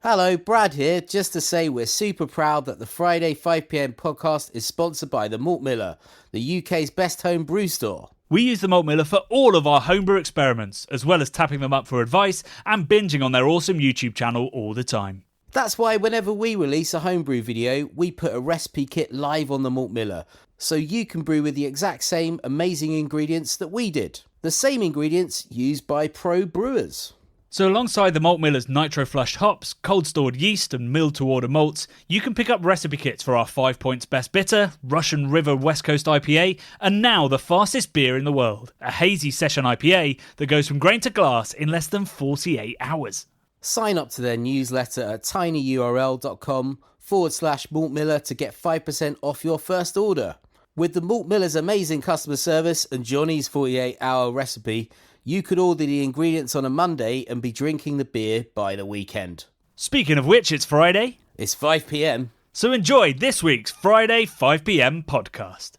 Hello, Brad here, just to say we're super proud that the Friday 5pm podcast is sponsored by the Malt Miller, the UK's best home brew store. We use the Malt Miller for all of our homebrew experiments, as well as tapping them up for advice and binging on their awesome YouTube channel all the time. That's why whenever we release a homebrew video, we put a recipe kit live on the Malt Miller, so you can brew with the exact same amazing ingredients that we did. The same ingredients used by pro brewers. So alongside the Malt Miller's nitro-flushed hops, cold-stored yeast and milled-to-order malts, you can pick up recipe kits for our 5 Points Best Bitter, Russian River West Coast IPA, and now the fastest beer in the world, a hazy session IPA that goes from grain to glass in less than 48 hours. Sign up to their newsletter at tinyurl.com/Malt Miller to get 5% off your first order. With the Malt Miller's amazing customer service and Johnny's 48-hour recipe, you could order the ingredients on a Monday and be drinking the beer by the weekend. Speaking of which, it's Friday. It's 5pm. So enjoy this week's Friday 5pm podcast.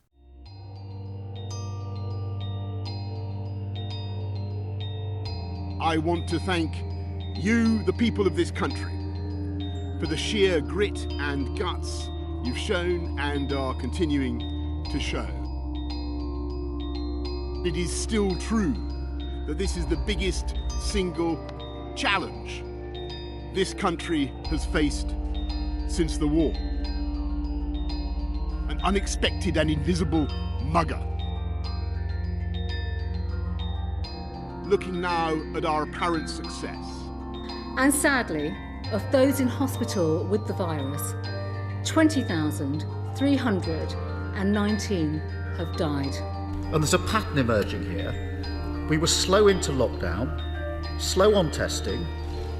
I want to thank you, the people of this country, for the sheer grit and guts you've shown and are continuing to show. It is still true that this is the biggest single challenge this country has faced since the war. An unexpected and invisible mugger. Looking now at our apparent success. And sadly, of those in hospital with the virus, 20,319 have died. And there's a pattern emerging here. We were slow into lockdown, slow on testing,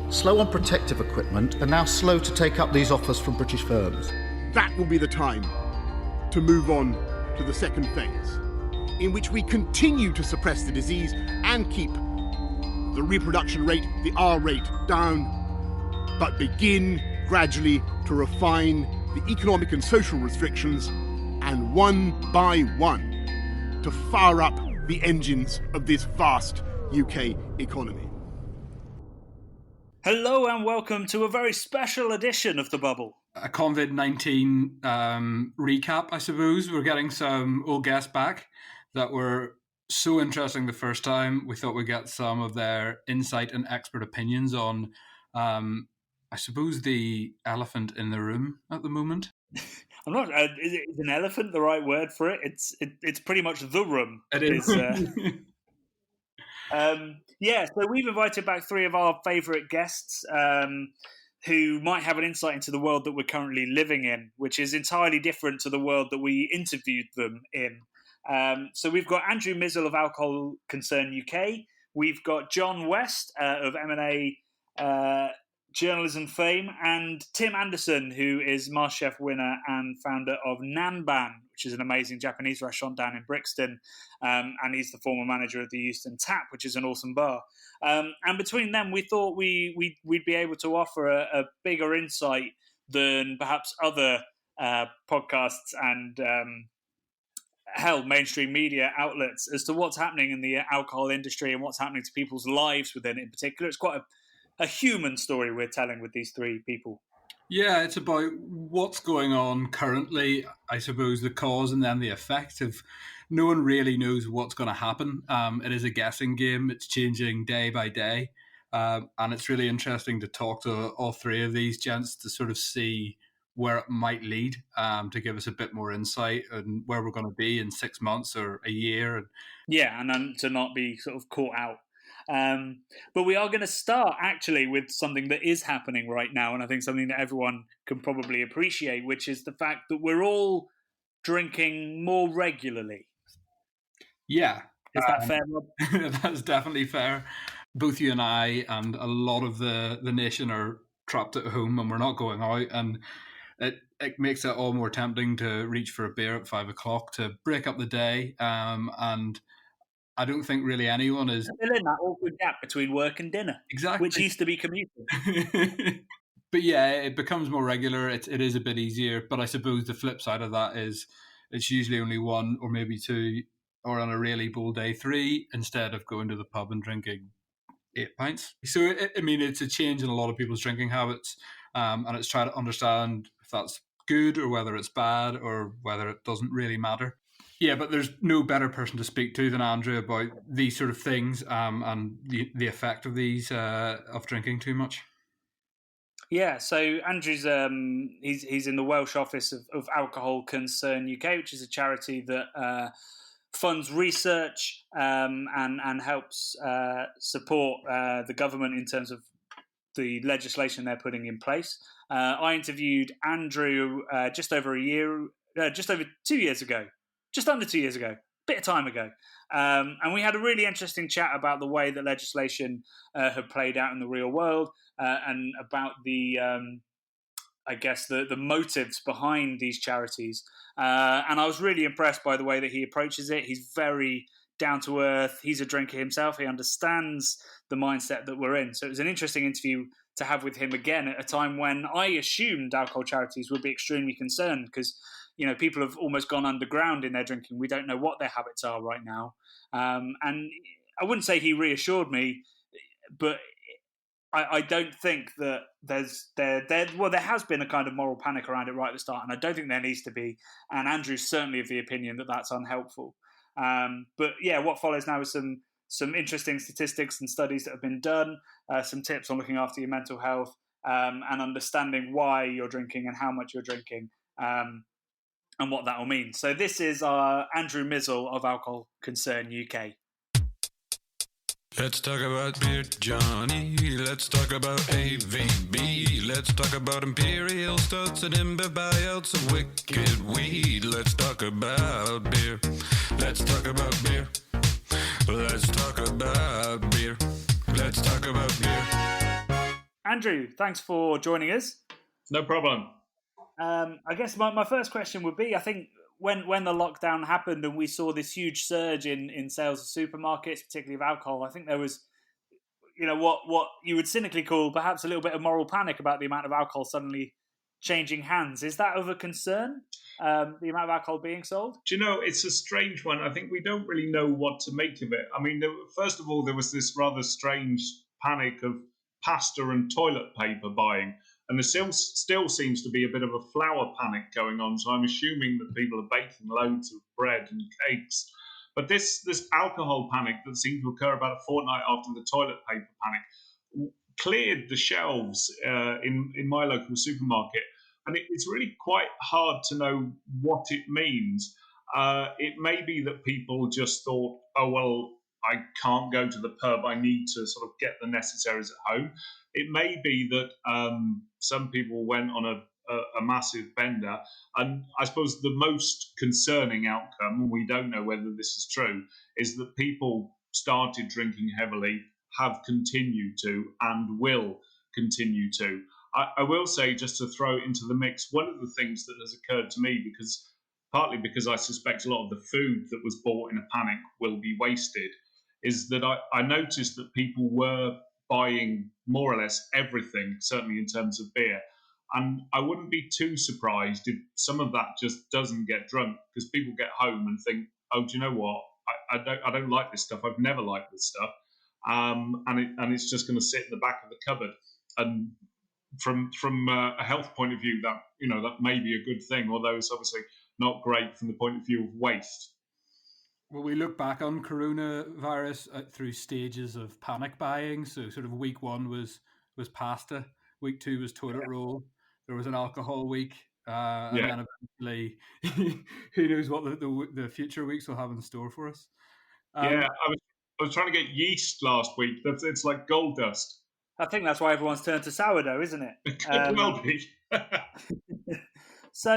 slow on protective equipment, and now slow to take up these offers from British firms. That will be the time to move on to the second phase, in which we continue to suppress the disease and keep the reproduction rate, the R rate, down, but begin gradually to refine the economic and social restrictions, and one by one to fire up the engines of this vast UK economy. Hello and welcome to a very special edition of The Bubble. A COVID-19 recap, I suppose. We're getting some old guests back that were so interesting the first time. We thought we'd get some of their insight and expert opinions on, I suppose, the elephant in the room at the moment. I'm not. Is an elephant the right word for it? It's pretty much the room. It is. So we've invited back three of our favourite guests who might have an insight into the world that we're currently living in, which is entirely different to the world that we interviewed them in. So we've got Andrew Missell of Alcohol Concern UK. We've got John West of M&A journalism fame, and Tim Anderson, who is Masterchef winner and founder of Nanban, which is an amazing Japanese restaurant down in Brixton, and he's the former manager of the Euston Tap, which is an awesome bar. And between them, we thought we'd be able to offer a bigger insight than perhaps other podcasts and mainstream media outlets as to what's happening in the alcohol industry and what's happening to people's lives within it in particular. It's quite a human story we're telling with these three people. Yeah, it's about what's going on currently, I suppose, the cause and then the effect of no one really knows what's going to happen. It is a guessing game. It's changing day by day. And it's really interesting to talk to all three of these gents to sort of see where it might lead, to give us a bit more insight on where we're going to be in 6 months or a year. Yeah, and then to not be sort of caught out. But we are going to start actually with something that is happening right now, and I think something that everyone can probably appreciate, which is the fact that we're all drinking more regularly. Yeah. Is that fair, Rob? That's definitely fair. Both you and I and a lot of the nation are trapped at home and we're not going out, and it makes it all more tempting to reach for a beer at 5 o'clock to break up the day, and I don't think really anyone is still in that awkward gap between work and dinner. Exactly. Which used to be commuting. But yeah, it becomes more regular. It is a bit easier. But I suppose the flip side of that is it's usually only one or maybe two, or on a really bold day, 3, instead of going to the pub and drinking 8 pints. So, it's a change in a lot of people's drinking habits, and it's trying to understand if that's good or whether it's bad or whether it doesn't really matter. Yeah, but there's no better person to speak to than Andrew about these sort of things, and the effect of these of drinking too much. Yeah, so Andrew's he's in the Welsh office of Alcohol Concern UK, which is a charity that funds research and helps support the government in terms of the legislation they're putting in place. I interviewed Andrew just over 2 years ago, just under 2 years ago, bit of time ago. And we had a really interesting chat about the way that legislation had played out in the real world and about the motives behind these charities. And I was really impressed by the way that he approaches it. He's very down to earth. He's a drinker himself. He understands the mindset that we're in. So it was an interesting interview to have with him again at a time when I assumed alcohol charities would be extremely concerned because, people have almost gone underground in their drinking. We don't know what their habits are right now. And I wouldn't say he reassured me, but I don't think that there has been a kind of moral panic around it right at the start, and I don't think there needs to be. And Andrew's certainly of the opinion that that's unhelpful. But yeah, what follows now is some interesting statistics and studies that have been done, some tips on looking after your mental health, and understanding why you're drinking and how much you're drinking, and what that will mean. So this is Andrew Missell of Alcohol Concern UK. Let's talk about beer, Johnny. Let's talk about AVB. Let's talk about Imperial Stouts and Imbibe buyouts of wicked weed. Let's talk about beer. Let's talk about beer. Let's talk about beer. Let's talk about beer. Andrew, thanks for joining us. No problem. I guess my first question would be, I think when the lockdown happened and we saw this huge surge in sales of supermarkets, particularly of alcohol, I think there was, what you would cynically call perhaps a little bit of moral panic about the amount of alcohol suddenly changing hands. Is that of a concern, the amount of alcohol being sold? Do you know, it's a strange one. I think we don't really know what to make of it. I mean, first of all, there was this rather strange panic of pasta and toilet paper buying. And there still seems to be a bit of a flour panic going on. So I'm assuming that people are baking loads of bread and cakes. But this alcohol panic that seemed to occur about a fortnight after the toilet paper panic cleared the shelves in my local supermarket. And it's really quite hard to know what it means. It may be that people just thought, oh, well, I can't go to the pub. I need to sort of get the necessaries at home. It may be that some people went on a massive bender. And I suppose the most concerning outcome, and we don't know whether this is true, is that people started drinking heavily, have continued to, and will continue to. I will say, just to throw it into the mix, one of the things that has occurred to me, partly because I suspect a lot of the food that was bought in a panic will be wasted, is that I noticed that people were buying more or less everything, certainly in terms of beer. And I wouldn't be too surprised if some of that just doesn't get drunk, because people get home and think, oh, do you know what? I don't like this stuff. I've never liked this stuff. And it's just going to sit in the back of the cupboard. And from a health point of view, that may be a good thing, although it's obviously not great from the point of view of waste. Well, we look back on coronavirus through stages of panic buying. So sort of week 1 was pasta. Week 2 was toilet roll. There was an alcohol week. And then eventually, who knows what the future weeks will have in store for us. I was trying to get yeast last week. It's like gold dust. I think that's why everyone's turned to sourdough, isn't it? It could well be. So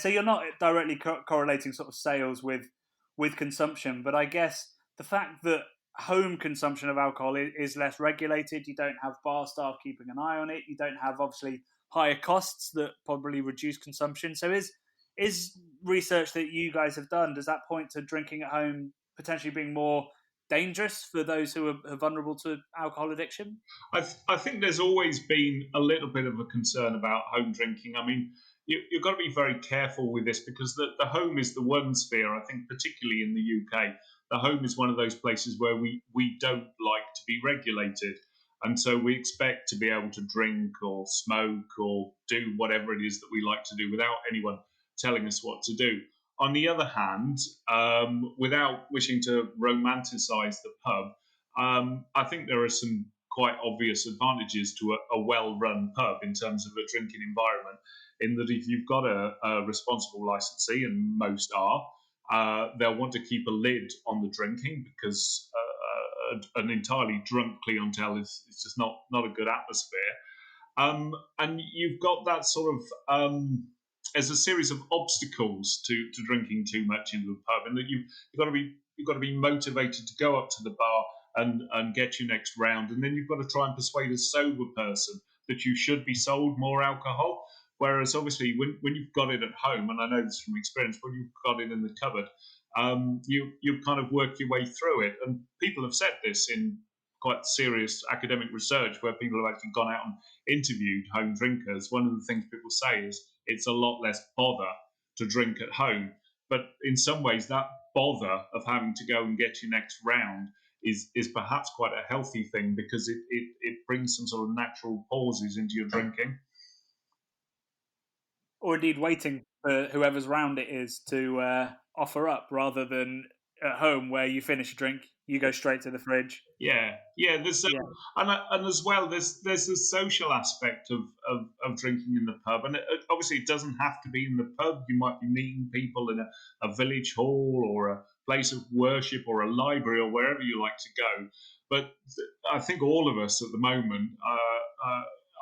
you're not directly correlating sort of sales with consumption, but I guess the fact that home consumption of alcohol is less regulated, you don't have bar staff keeping an eye on it, you don't have obviously higher costs that probably reduce consumption. So is research that you guys have done, does that point to drinking at home potentially being more dangerous for those who are vulnerable to alcohol addiction? I think there's always been a little bit of a concern about home drinking. I mean, you've got to be very careful with this, because the home is the one sphere, I think, particularly in the UK, the home is one of those places where we don't like to be regulated. And so we expect to be able to drink or smoke or do whatever it is that we like to do without anyone telling us what to do. On the other hand, without wishing to romanticize the pub, I think there are some quite obvious advantages to a well-run pub in terms of a drinking environment, in that if you've got a responsible licensee, and most are, they'll want to keep a lid on the drinking, because an entirely drunk clientele is just not a good atmosphere. And you've got that sort of as a series of obstacles to drinking too much into the pub, and that you've got to be motivated to go up to the bar and get your next round, and then you've got to try and persuade a sober person that you should be sold more alcohol. Whereas obviously when you've got it at home, and I know this from experience, when you've got it in the cupboard, you kind of work your way through it. And people have said this in quite serious academic research, where people have actually gone out and interviewed home drinkers. One of the things people say is it's a lot less bother to drink at home. But in some ways, that bother of having to go and get your next round is perhaps quite a healthy thing, because it brings some sort of natural pauses into your drinking. Or indeed waiting for whoever's round it is to offer up, rather than at home where you finish a drink, you go straight to the fridge. Yeah. There's and as well, there's a social aspect of drinking in the pub, and obviously it doesn't have to be in the pub. You might be meeting people in a village hall or a place of worship or a library or wherever you like to go. But I think all of us at the moment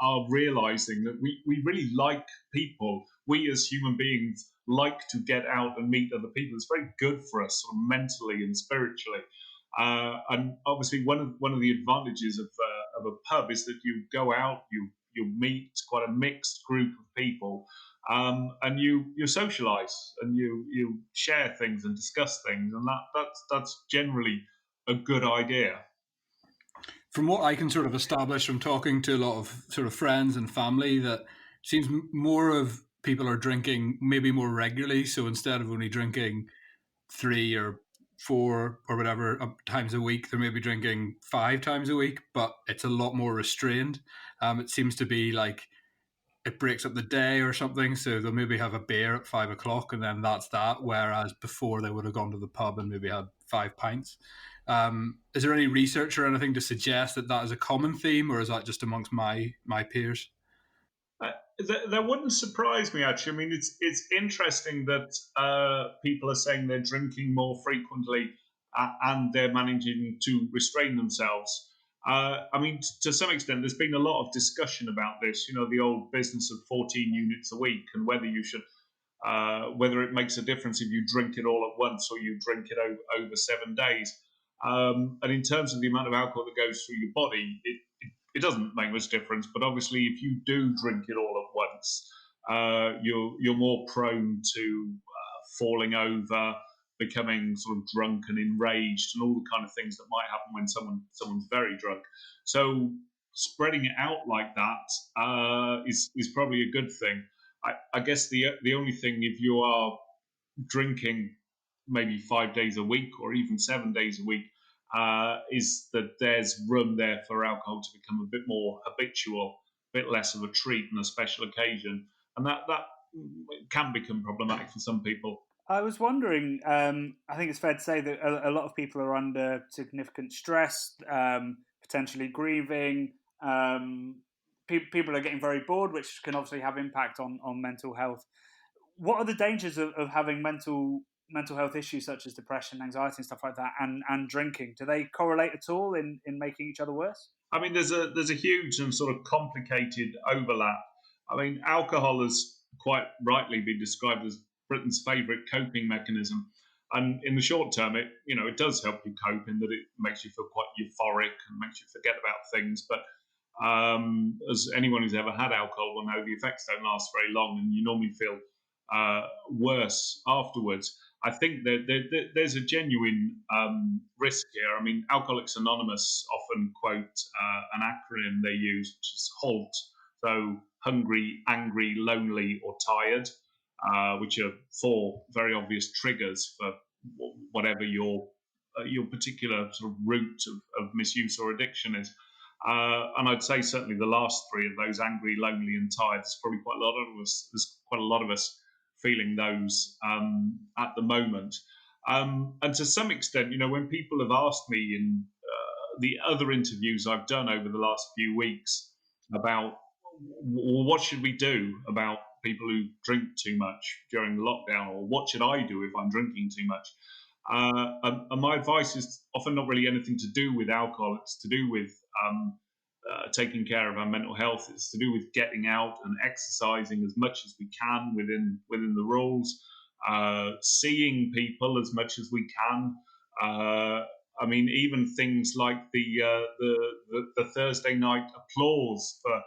are realizing that we really like people. We as human beings like to get out and meet other people. It's very good for us, sort of mentally and spiritually. And obviously, one of the advantages of a pub is that you go out, you meet quite a mixed group of people, and you socialise and you share things and discuss things, and that's generally a good idea. From what I can sort of establish from talking to a lot of sort of friends and family, that seems more of people are drinking maybe more regularly. So instead of only drinking 3 or 4 or whatever times a week, they're maybe drinking 5 times a week, but it's a lot more restrained. It seems to be like it breaks up the day or something. So they'll maybe have a beer at 5 o'clock and then that's that. Whereas before they would have gone to the pub and maybe had 5 pints. Is there any research or anything to suggest that is a common theme, or is that just amongst my peers? That wouldn't surprise me, actually. I mean, it's interesting that people are saying they're drinking more frequently and they're managing to restrain themselves. I mean, to some extent, there's been a lot of discussion about this. You know, the old business of 14 units a week, and whether you should, whether it makes a difference if you drink it all at once or you drink it over 7 days. And in terms of the amount of alcohol that goes through your body, it doesn't make much difference. But obviously, if you do drink it all at once, you're more prone to falling over, becoming sort of drunk and enraged, and all the kind of things that might happen when someone's very drunk. So spreading it out like that is probably a good thing. I guess the only thing, if you are drinking maybe 5 days a week or even 7 days a week, is that there's room there for alcohol to become a bit more habitual, a bit less of a treat and a special occasion, and that can become problematic for some people. I was wondering, I think it's fair to say that a lot of people are under significant stress, potentially grieving. People are getting very bored, which can obviously have impact on mental health. What are the dangers of having mental health issues such as depression, anxiety, and stuff like that, and drinking? Do they correlate at all in making each other worse? I mean, there's a huge and sort of complicated overlap. I mean, alcohol has quite rightly been described as Britain's favourite coping mechanism, and in the short term, it does help you cope in that it makes you feel quite euphoric and makes you forget about things. But as anyone who's ever had alcohol will know, the effects don't last very long, and you normally feel worse afterwards. I think that there's a genuine risk here. I mean, Alcoholics Anonymous often quote an acronym they use, which is HALT. So hungry, angry, lonely, or tired, which are 4 very obvious triggers for whatever your your particular sort of route of misuse or addiction is. And I'd say certainly the last three of those, angry, lonely, and tired, there's probably quite a lot of us. There's quite a lot of us feeling those at the moment. And to some extent, when people have asked me in the other interviews I've done over the last few weeks about what should we do about people who drink too much during the lockdown, or what should I do if I'm drinking too much? And my advice is often not really anything to do with alcohol. It's to do with taking care of our mental health. It's to do with getting out and exercising as much as we can within the rules, seeing people as much as we can. I mean, even things like the Thursday night applause for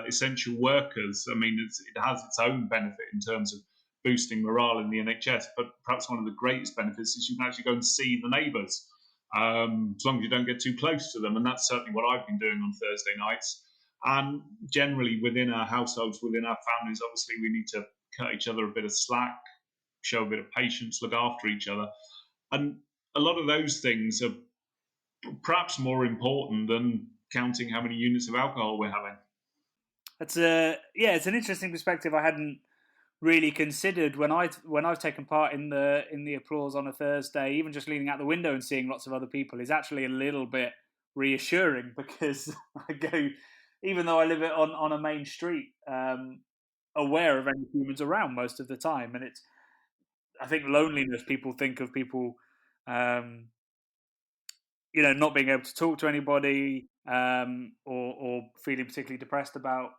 essential workers. I mean, it has its own benefit in terms of boosting morale in the NHS, but perhaps one of the greatest benefits is you can actually go and see the neighbours, as long as you don't get too close to them. And that's certainly what I've been doing on Thursday nights. And generally within our households, within our families, obviously we need to cut each other a bit of slack, show a bit of patience, look after each other. And a lot of those things are perhaps more important than counting how many units of alcohol we're having. It's an interesting perspective I hadn't really considered when I've taken part in the applause on a Thursday. Even just leaning out the window and seeing lots of other people is actually a little bit reassuring, because I go, even though I live on a main street, aware of any humans around most of the time. And I think loneliness, people think of people not being able to talk to anybody, or feeling particularly depressed about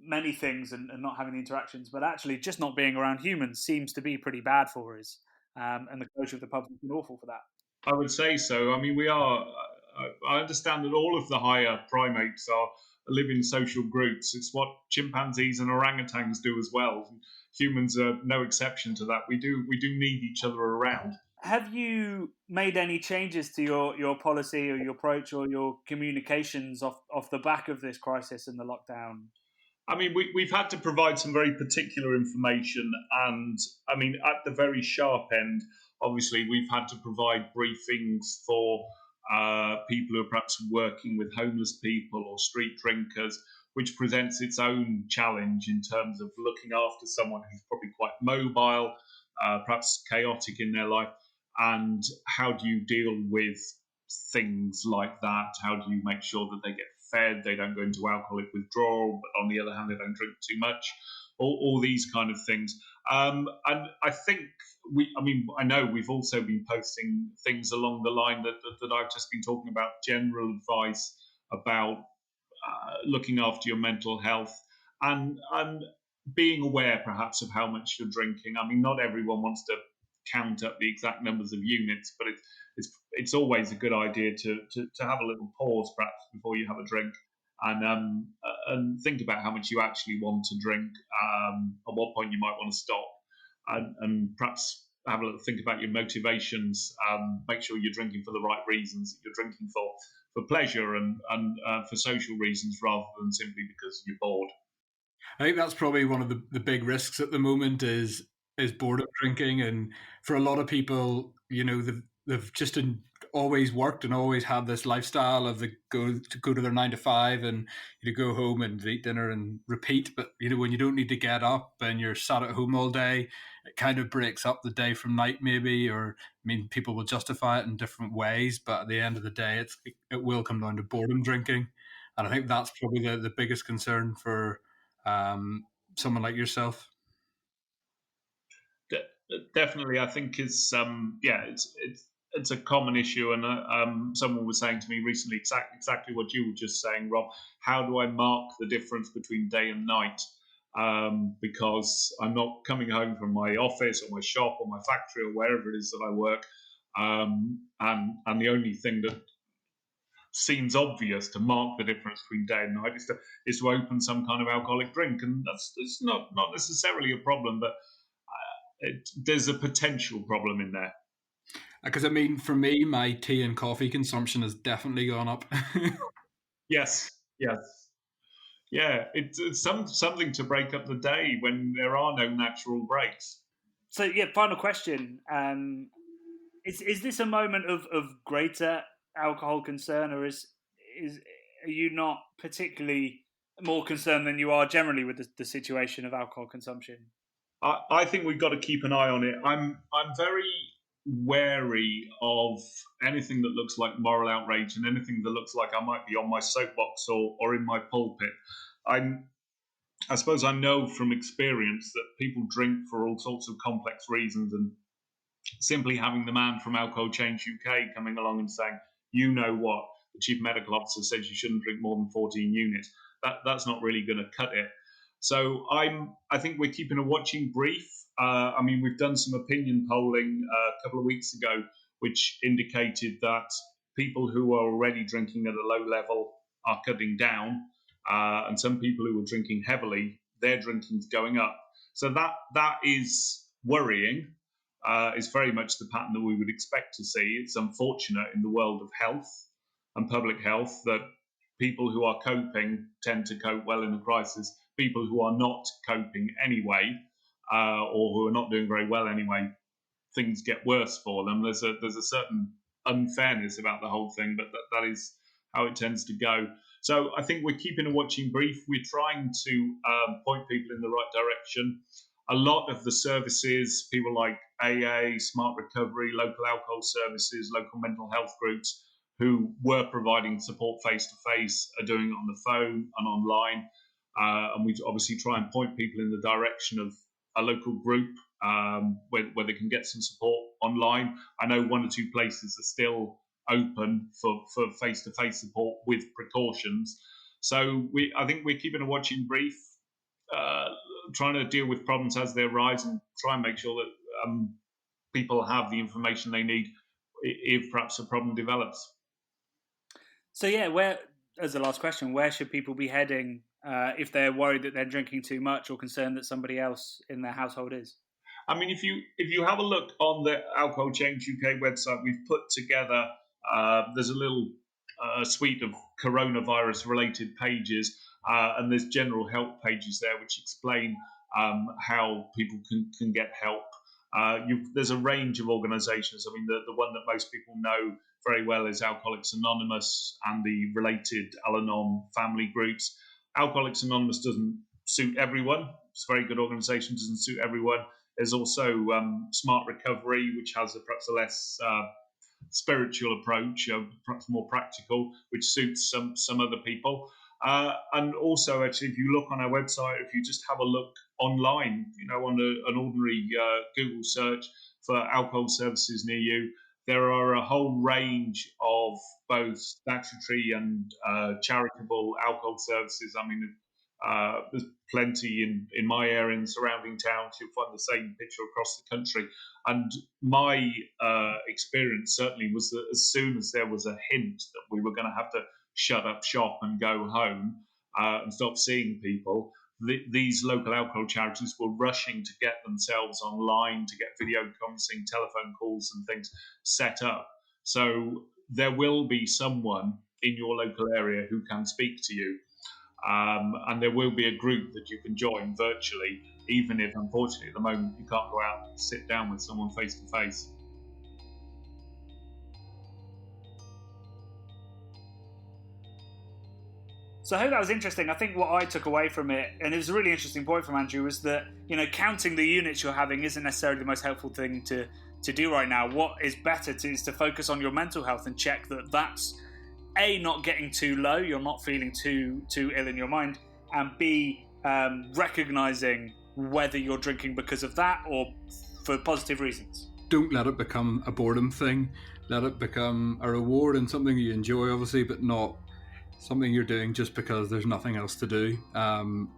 many things and not having the interactions, but actually just not being around humans seems to be pretty bad for us. And the closure of the pubs has been awful for that. I would say so. I mean, I understand that all of the higher primates live in social groups. It's what chimpanzees and orangutans do as well. Humans are no exception to that. We do need each other around. Have you made any changes to your policy or your approach or your communications off the back of this crisis and the lockdown? I mean, we've had to provide some very particular information, and I mean, at the very sharp end, obviously, we've had to provide briefings for people who are perhaps working with homeless people or street drinkers, which presents its own challenge in terms of looking after someone who's probably quite mobile, perhaps chaotic in their life, and how do you deal with things like that? How do you make sure that they get fed, they don't go into alcoholic withdrawal, but on the other hand, they don't drink too much, all these kind of things. And I think I know we've also been posting things along the line that I've just been talking about, general advice about looking after your mental health and being aware perhaps of how much you're drinking. I mean, not everyone wants to count up the exact numbers of units, but it's always a good idea to have a little pause perhaps before you have a drink and think about how much you actually want to drink, at what point you might want to stop, and perhaps have a little think about your motivations. Make sure you're drinking for the right reasons, that you're drinking for pleasure and for social reasons rather than simply because you're bored. I think that's probably one of the big risks at the moment is boredom drinking. And for a lot of people, they've just always worked and always had this lifestyle of go to their 9 to 5 and go home and eat dinner and repeat. But when you don't need to get up and you're sat at home all day, it kind of breaks up the day from night maybe. Or people will justify it in different ways, but at the end of the day, it will come down to boredom drinking. And I think that's probably the biggest concern for someone like yourself. Definitely, I think it's a common issue, and someone was saying to me recently exactly what you were just saying, Rob. How do I mark the difference between day and night? Because I'm not coming home from my office or my shop or my factory or wherever it is that I work, and the only thing that seems obvious to mark the difference between day and night is to open some kind of alcoholic drink, and it's not necessarily a problem, but there's a potential problem in there. Because for me, my tea and coffee consumption has definitely gone up. Yes. Yeah, it's something to break up the day when there are no natural breaks. So, final question. Is this a moment of greater alcohol concern, or are you not particularly more concerned than you are generally with the situation of alcohol consumption? I think we've got to keep an eye on it. I'm very wary of anything that looks like moral outrage and anything that looks like I might be on my soapbox or in my pulpit. I suppose I know from experience that people drink for all sorts of complex reasons, and simply having the man from Alcohol Change UK coming along and saying, you know what, the chief medical officer says you shouldn't drink more than 14 units, that's not really going to cut it. So I think we're keeping a watching brief. We've done some opinion polling a couple of weeks ago, which indicated that people who are already drinking at a low level are cutting down, and some people who are drinking heavily, their drinking's going up. So that is worrying. It's very much the pattern that we would expect to see. It's unfortunate in the world of health and public health that people who are coping tend to cope well in a crisis. People who are not coping anyway, or who are not doing very well anyway, things get worse for them. There's a certain unfairness about the whole thing, but that is how it tends to go. So I think we're keeping a watching brief. We're trying to point people in the right direction. A lot of the services, people like AA, Smart Recovery, local alcohol services, local mental health groups, who were providing support face-to-face, are doing it on the phone and online. And we obviously try and point people in the direction of a local group where they can get some support online. I know one or two places are still open for face-to-face support with precautions. So I think we're keeping a watching brief, trying to deal with problems as they arise and try and make sure that people have the information they need if perhaps a problem develops. So as the last question, where should people be heading if they're worried that they're drinking too much or concerned that somebody else in their household is? I mean, if you have a look on the Alcohol Change UK website, we've put together, there's a little suite of coronavirus-related pages, and there's general help pages there which explain how people can get help. There's a range of organisations. I mean, the one that most people know very well is Alcoholics Anonymous and the related Al-Anon family groups. Alcoholics Anonymous doesn't suit everyone. It's a very good organisation, doesn't suit everyone. There's also Smart Recovery, which has perhaps a less spiritual approach, perhaps more practical, which suits some other people. And also, actually, if you look on our website, if you just have a look online, on an ordinary Google search for alcohol services near you, there are a whole range of both statutory and charitable alcohol services. I mean, there's plenty in my area and surrounding towns. You'll find the same picture across the country. And my experience certainly was that as soon as there was a hint that we were going to have to shut up shop and go home and stop seeing people, these local alcohol charities were rushing to get themselves online, to get video conferencing, telephone calls and things set up. So there will be someone in your local area who can speak to you. And there will be a group that you can join virtually, even if, unfortunately, at the moment you can't go out and sit down with someone face to face. So I hope that was interesting. I think what I took away from it, and it was a really interesting point from Andrew, was that, counting the units you're having isn't necessarily the most helpful thing to do right now. What is better is to focus on your mental health and check that that's A, not getting too low, you're not feeling too ill in your mind, and B, recognising whether you're drinking because of that or for positive reasons. Don't let it become a boredom thing. Let it become a reward and something you enjoy, obviously, but not something you're doing just because there's nothing else to do. And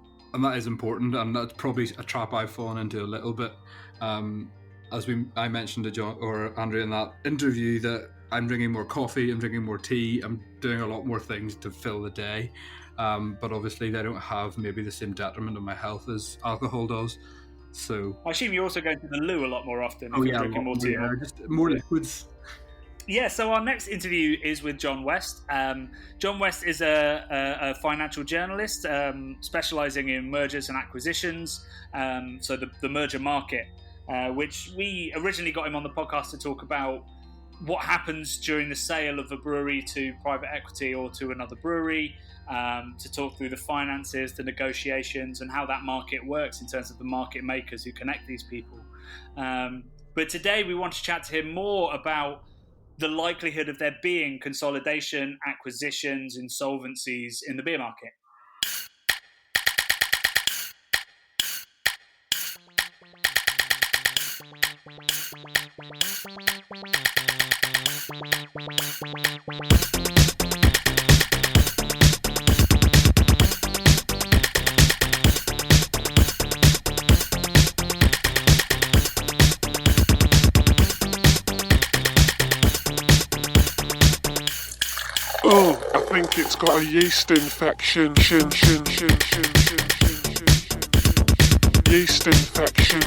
that is important, and that's probably a trap I've fallen into a little bit. As I mentioned to John or Andrew in that interview, that I'm drinking more coffee, I'm drinking more tea, I'm doing a lot more things to fill the day. But obviously they don't have maybe the same detriment on my health as alcohol does. So I assume you're also going to the loo a lot more often if you're drinking more tea. Yeah, just more liquids. Yeah, so our next interview is with John West. John West is a financial journalist specialising in mergers and acquisitions, so the merger market, which we originally got him on the podcast to talk about what happens during the sale of a brewery to private equity or to another brewery, to talk through the finances, the negotiations, and how that market works in terms of the market makers who connect these people. But today we want to chat to him more about the likelihood of there being consolidation, acquisitions, insolvencies in the beer market. Oh, I think it's got a yeast infection. Yeast infection.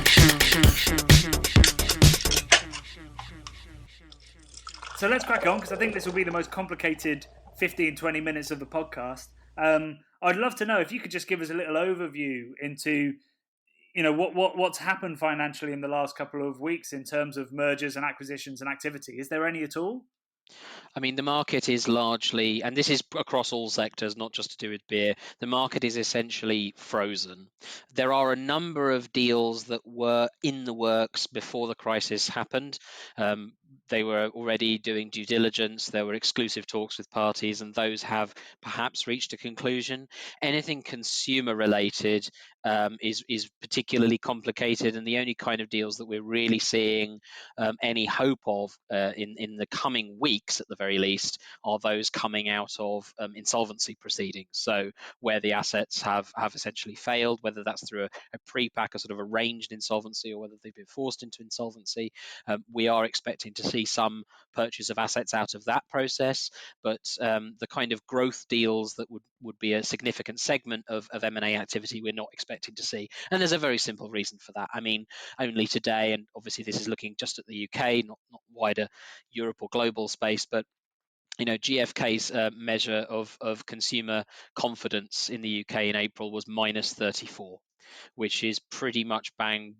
So let's crack on, because I think this will be the most complicated 15, 20 minutes of the podcast. I'd love to know if you could just give us a little overview into, what's happened financially in the last couple of weeks in terms of mergers and acquisitions and activity. Is there any at all? I mean, the market is largely, and this is across all sectors, not just to do with beer, the market is essentially frozen. There are a number of deals that were in the works before the crisis happened. They were already doing due diligence, there were exclusive talks with parties, and those have perhaps reached a conclusion. Anything consumer related is particularly complicated, and the only kind of deals that we're really seeing any hope of in the coming weeks, at the very least, are those coming out of insolvency proceedings. So where the assets have essentially failed, whether that's through a pre-pack, a sort of arranged insolvency, or whether they've been forced into insolvency, we are expecting to see some purchase of assets out of that process. But the kind of growth deals that would be a significant segment of M&A activity, we're not expecting to see. And there's a very simple reason for that. I mean, only today, and obviously this is looking just at the UK, not wider Europe or global space, but GfK's measure of consumer confidence in the UK in April was -34, which is pretty much bang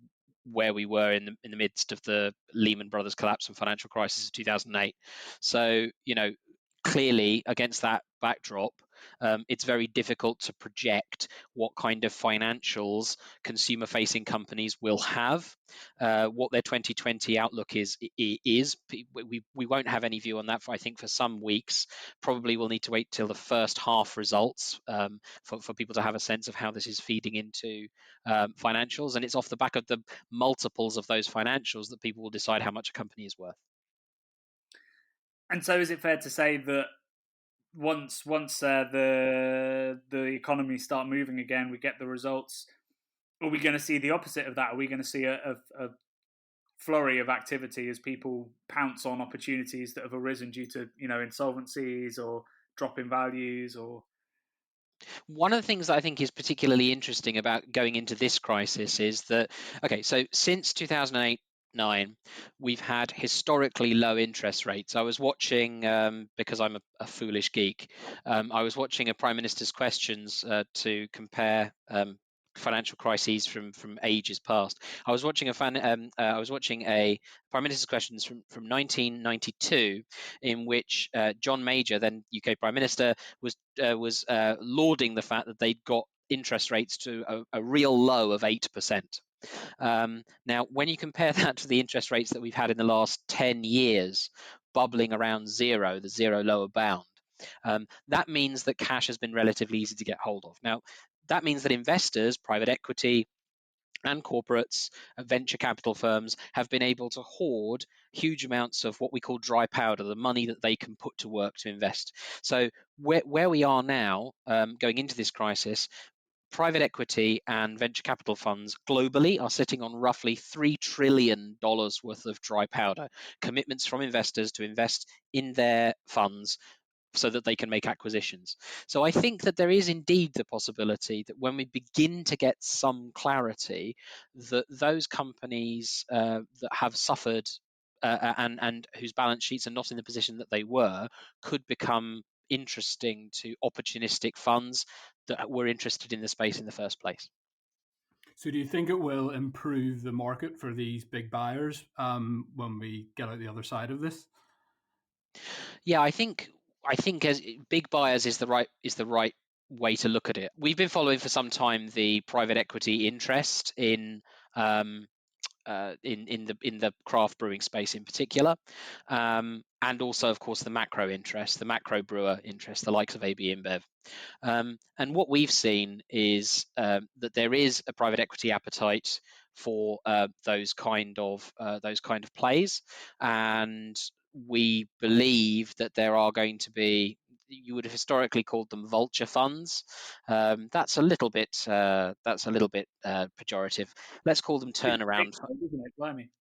where we were in the midst of the Lehman Brothers collapse and financial crisis of 2008. So, clearly against that backdrop, it's very difficult to project what kind of financials consumer-facing companies will have, what their 2020 outlook is. We won't have any view on that, I think, for some weeks. Probably we'll need to wait till the first half results for people to have a sense of how this is feeding into financials. And it's off the back of the multiples of those financials that people will decide how much a company is worth. And so is it fair to say that once the economy start moving again, we get the results, are we going to see the opposite of that? Are we going to see a flurry of activity as people pounce on opportunities that have arisen due to insolvencies or drop in values? Or one of the things that I think is particularly interesting about going into this crisis is that, so since 2008-9, we've had historically low interest rates. I was watching, because I'm a foolish geek, I was watching a Prime Minister's Questions to compare financial crises from ages past. I was watching a Prime Minister's Questions from 1992, in which John Major, then UK Prime Minister, was lauding the fact that they'd got interest rates to a real low of 8%. Now, when you compare that to the interest rates that we've had in the last 10 years, bubbling around zero, the zero lower bound, that means that cash has been relatively easy to get hold of. Now, that means that investors, private equity, and corporates, venture capital firms have been able to hoard huge amounts of what we call dry powder, the money that they can put to work to invest. So where we are now, going into this crisis, private equity and venture capital funds globally are sitting on roughly $3 trillion worth of dry powder, commitments from investors to invest in their funds so that they can make acquisitions. So I think that there is indeed the possibility that when we begin to get some clarity, that those companies that have suffered and whose balance sheets are not in the position that they were could become interesting to opportunistic funds that were interested in the space in the first place. So do you think it will improve the market for these big buyers when we get out the other side of this? Yeah, I think as big buyers is the right way to look at it. We've been following for some time the private equity interest um, in the craft brewing space in particular, and also of course the macro interest, the macro brewer interest, the likes of AB InBev. And what we've seen is that there is a private equity appetite for those kind of plays, and we believe that there are going to be. You would have historically called them vulture funds. That's a little bit pejorative. Let's call them turnaround. Isn't it? Blimey.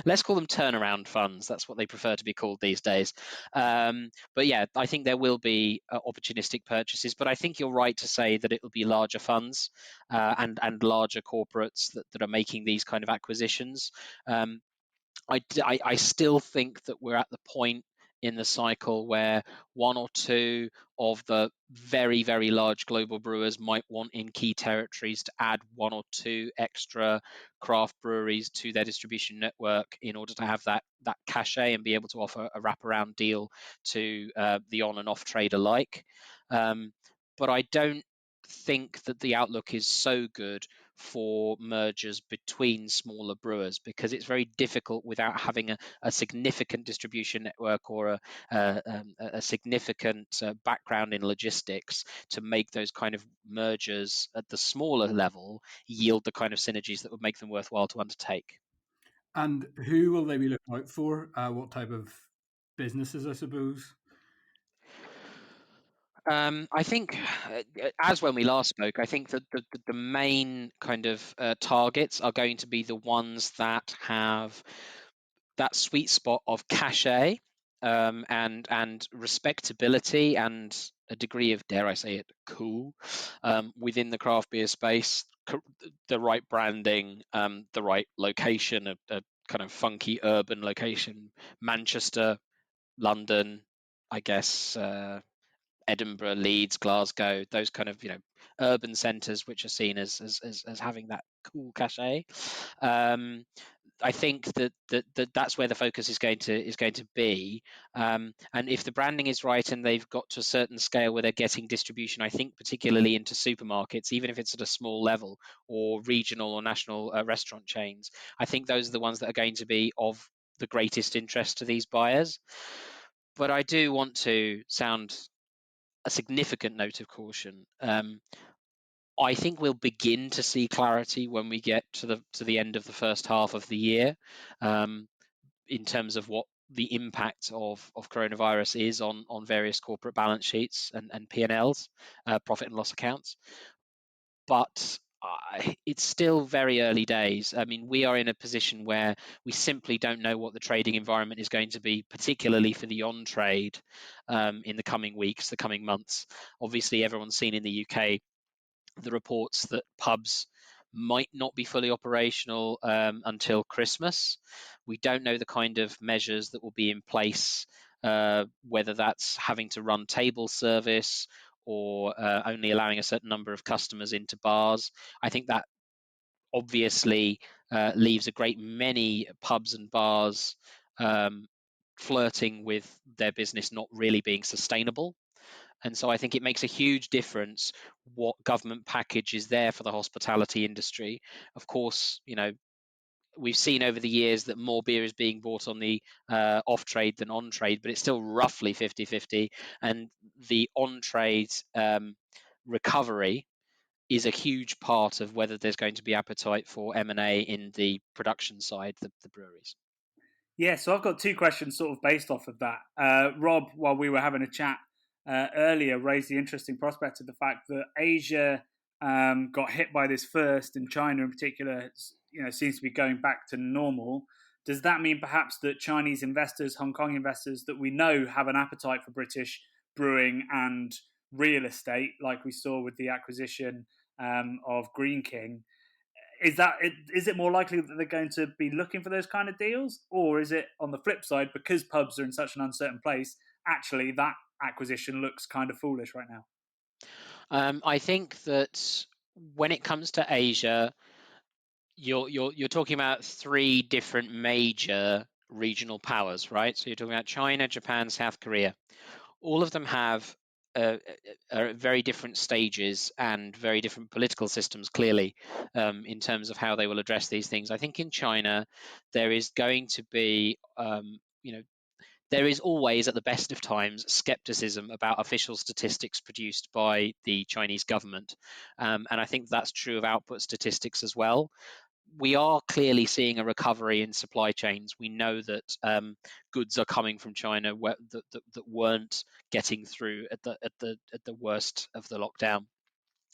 Let's call them turnaround funds. That's what they prefer to be called these days. But yeah, I think there will be opportunistic purchases. But I think you're right to say that it will be larger funds and larger corporates that are making these kind of acquisitions. I still think that we're at the point in the cycle where one or two of the very, very large global brewers might want in key territories to add one or two extra craft breweries to their distribution network in order to have that cachet and be able to offer a wraparound deal to the on and off trade alike. But I don't think that the outlook is so good for mergers between smaller brewers, because it's very difficult without having a significant distribution network or a significant background in logistics to make those kind of mergers at the smaller level yield the kind of synergies that would make them worthwhile to undertake. And who will they be looking out for? What type of businesses, I suppose? I think, as when we last spoke, I think that the main kind of targets are going to be the ones that have that sweet spot of cachet and respectability and a degree of, dare I say it, cool within the craft beer space. The right branding, the right location, a kind of funky urban location, Manchester, London, I guess. Edinburgh, Leeds, Glasgow, those kind of urban centres which are seen as having that cool cachet. I think that's where the focus is going to be, and if the branding is right and they've got to a certain scale where they're getting distribution, I think particularly into supermarkets, even if it's at a small level, or regional or national restaurant chains, I think those are the ones that are going to be of the greatest interest to these buyers. But I do want to sound a significant note of caution. I think we'll begin to see clarity when we get to the end of the first half of the year, in terms of what the impact of coronavirus is on various corporate balance sheets and P&Ls, profit and loss accounts. But it's still very early days. I mean, we are in a position where we simply don't know what the trading environment is going to be, particularly for the on-trade in the coming weeks, the coming months. Obviously, everyone's seen in the UK the reports that pubs might not be fully operational until Christmas. We don't know the kind of measures that will be in place, whether that's having to run table service or only allowing a certain number of customers into bars. I think that obviously leaves a great many pubs and bars flirting with their business not really being sustainable. And so I think it makes a huge difference what government package is there for the hospitality industry. Of course, we've seen over the years that more beer is being bought on the off-trade than on-trade, but it's still roughly 50-50. And the on-trade recovery is a huge part of whether there's going to be appetite for M&A in the production side, the breweries. Yeah, so I've got two questions sort of based off of that. Rob, while we were having a chat earlier, raised the interesting prospect of the fact that Asia got hit by this first, and China in particular, seems to be going back to normal. Does that mean perhaps that Chinese investors, Hong Kong investors that we know have an appetite for British brewing and real estate, like we saw with the acquisition of Green King, is it more likely that they're going to be looking for those kind of deals, or is it on the flip side, because pubs are in such an uncertain place, actually that acquisition looks kind of foolish right now? I think that when it comes to Asia, you're talking about three different major regional powers, right? So you're talking about China, Japan, South Korea. All of them have are at very different stages and very different political systems, clearly, in terms of how they will address these things. I think in China, there is going to be, there is always, at the best of times, skepticism about official statistics produced by the Chinese government. And I think that's true of output statistics as well. We are clearly seeing a recovery in supply chains. We know that goods are coming from China that weren't getting through at the worst of the lockdown.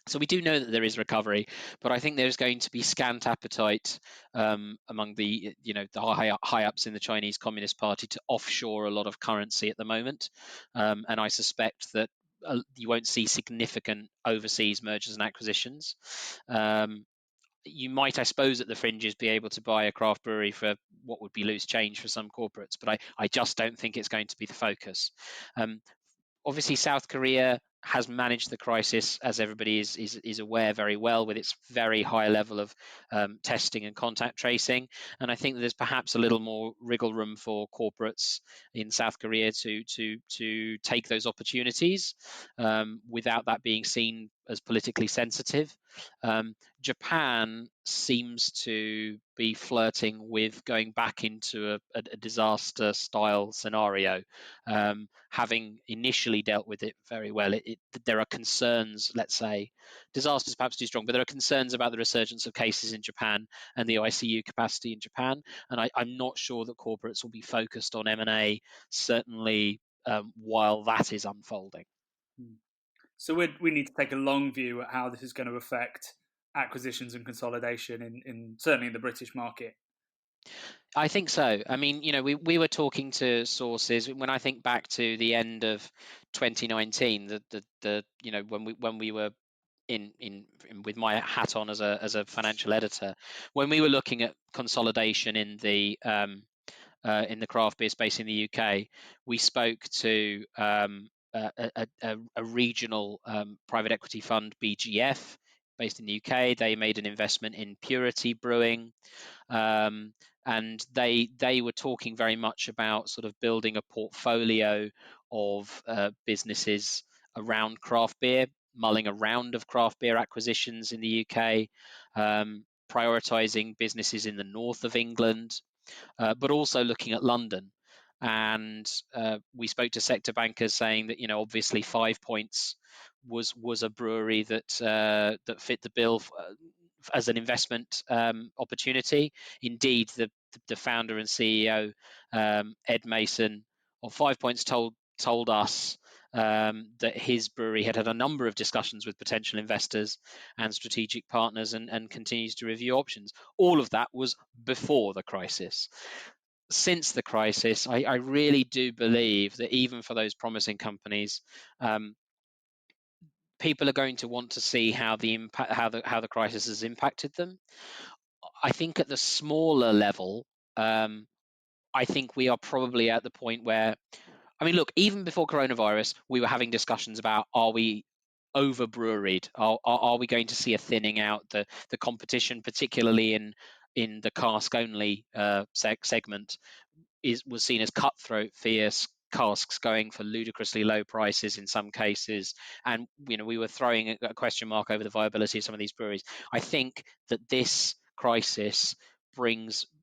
So we do know that there is recovery, but I think there's going to be scant appetite among the high ups in the Chinese Communist Party to offshore a lot of currency at the moment, and I suspect that you won't see significant overseas mergers and acquisitions. You might, I suppose, at the fringes be able to buy a craft brewery for what would be loose change for some corporates, but I just don't think it's going to be the focus. Obviously, South Korea has managed the crisis, as everybody is aware, very well, with its very high level of testing and contact tracing. And I think that there's perhaps a little more wriggle room for corporates in South Korea to take those opportunities without that being seen as politically sensitive. Japan seems to be flirting with going back into a disaster style scenario, having initially dealt with it very well. There are concerns, let's say, disaster is perhaps too strong, but there are concerns about the resurgence of cases in Japan and the ICU capacity in Japan. And I'm not sure that corporates will be focused on M&A, certainly while that is unfolding. So we need to take a long view at how this is going to affect acquisitions and consolidation in certainly in the British market. I think so. I mean, we were talking to sources when I think back to the end of 2019, when we were in with my hat on as a financial editor, when we were looking at consolidation in the craft beer space in the UK, we spoke to a regional private equity fund, BGF, based in the UK. They made an investment in Purity Brewing, and they were talking very much about sort of building a portfolio of businesses around craft beer, mulling a round of craft beer acquisitions in the UK, prioritizing businesses in the north of England, but also looking at London. And we spoke to sector bankers saying that, obviously 5 Points was a brewery that fit the bill as an investment opportunity. Indeed, the founder and CEO, Ed Mason of 5 Points, told us that his brewery had a number of discussions with potential investors and strategic partners and continues to review options. All of that was before the crisis. Since the crisis, I really do believe that even for those promising companies, people are going to want to see how the crisis has impacted them. I think at the smaller level, I think we are probably at the point where, look, even before coronavirus, we were having discussions about, are we over breweried? Are we going to see a thinning out? The competition, particularly in the cask only segment, was seen as cutthroat, fierce casks going for ludicrously low prices in some cases, and we were throwing a question mark over the viability of some of these breweries. I think that this crisis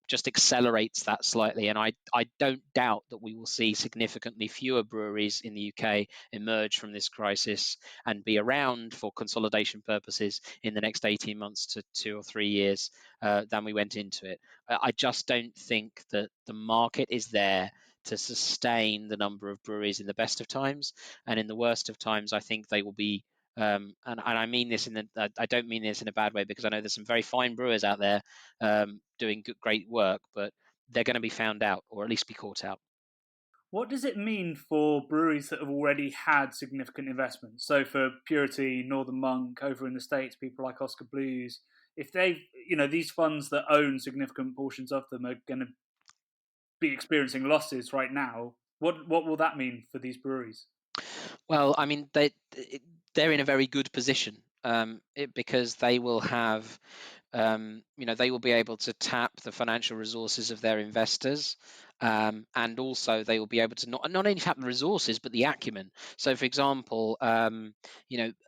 just accelerates that slightly, and I don't doubt that we will see significantly fewer breweries in the UK emerge from this crisis and be around for consolidation purposes in the next 18 months to 2 or 3 years than we went into it. I just don't think that the market is there to sustain the number of breweries in the best of times, and in the worst of times, I think they will be. And I mean this I don't mean this in a bad way, because I know there's some very fine brewers out there doing great work, but they're going to be found out, or at least be caught out. What does it mean for breweries that have already had significant investments? So for Purity, Northern Monk over in the States, people like Oscar Blues, if they've, these funds that own significant portions of them are going to be experiencing losses right now, what will that mean for these breweries? Well, they're in a very good position because they will have, they will be able to tap the financial resources of their investors, And also they will be able to not only have the resources but the acumen. So, for example,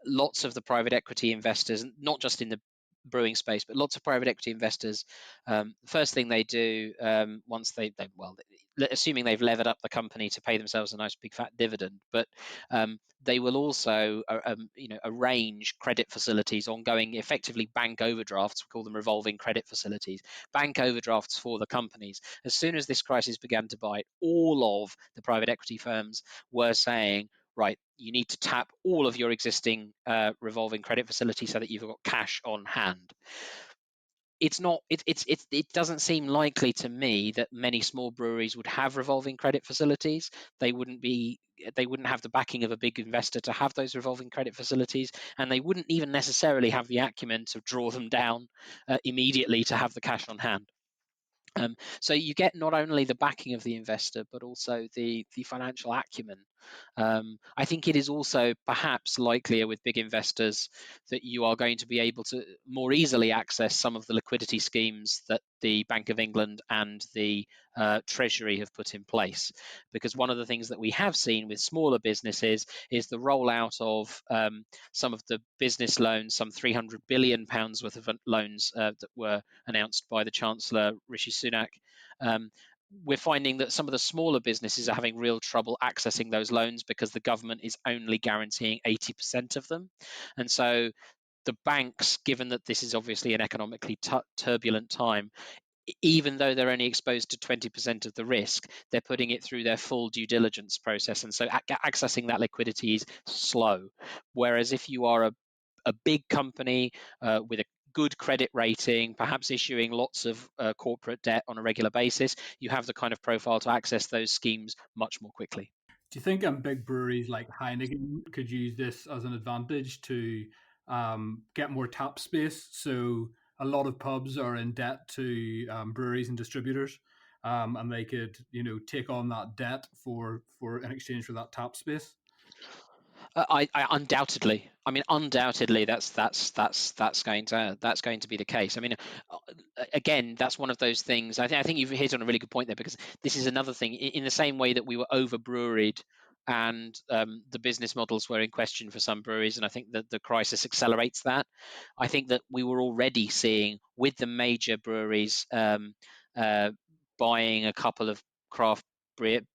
lots of the private equity investors, not just in the brewing space, but lots of private equity investors, the first thing they do once assuming they've levered up the company to pay themselves a nice big fat dividend, but they will also arrange credit facilities, ongoing, effectively bank overdrafts. We call them revolving credit facilities, bank overdrafts for the companies. As soon as this crisis began to bite, all of the private equity firms were saying, right, you need to tap all of your existing revolving credit facilities so that you've got cash on hand. It doesn't seem likely to me that many small breweries would have revolving credit facilities. They wouldn't have the backing of a big investor to have those revolving credit facilities, and they wouldn't even necessarily have the acumen to draw them down immediately to have the cash on hand. So you get not only the backing of the investor, but also the financial acumen. I think it is also perhaps likelier with big investors that you are going to be able to more easily access some of the liquidity schemes that the Bank of England and the Treasury have put in place. Because one of the things that we have seen with smaller businesses is the rollout of some of the business loans, some £300 billion worth of loans that were announced by the Chancellor, Rishi Sunak. We're finding that some of the smaller businesses are having real trouble accessing those loans because the government is only guaranteeing 80% of them. And so the banks, given that this is obviously an economically turbulent time, even though they're only exposed to 20% of the risk, they're putting it through their full due diligence process. And so accessing that liquidity is slow. Whereas if you are a big company with a good credit rating, perhaps issuing lots of corporate debt on a regular basis, you have the kind of profile to access those schemes much more quickly. Do you think big breweries like Heineken could use this as an advantage to get more tap space? So a lot of pubs are in debt to breweries and distributors, and they could, take on that debt for in exchange for that tap space. I undoubtedly. I mean, undoubtedly, that's going to be the case. I mean, again, that's one of those things. I think you've hit on a really good point there, because this is another thing. In the same way that we were over breweried and the business models were in question for some breweries, and I think that the crisis accelerates that. I think that we were already seeing with the major breweries buying a couple of craft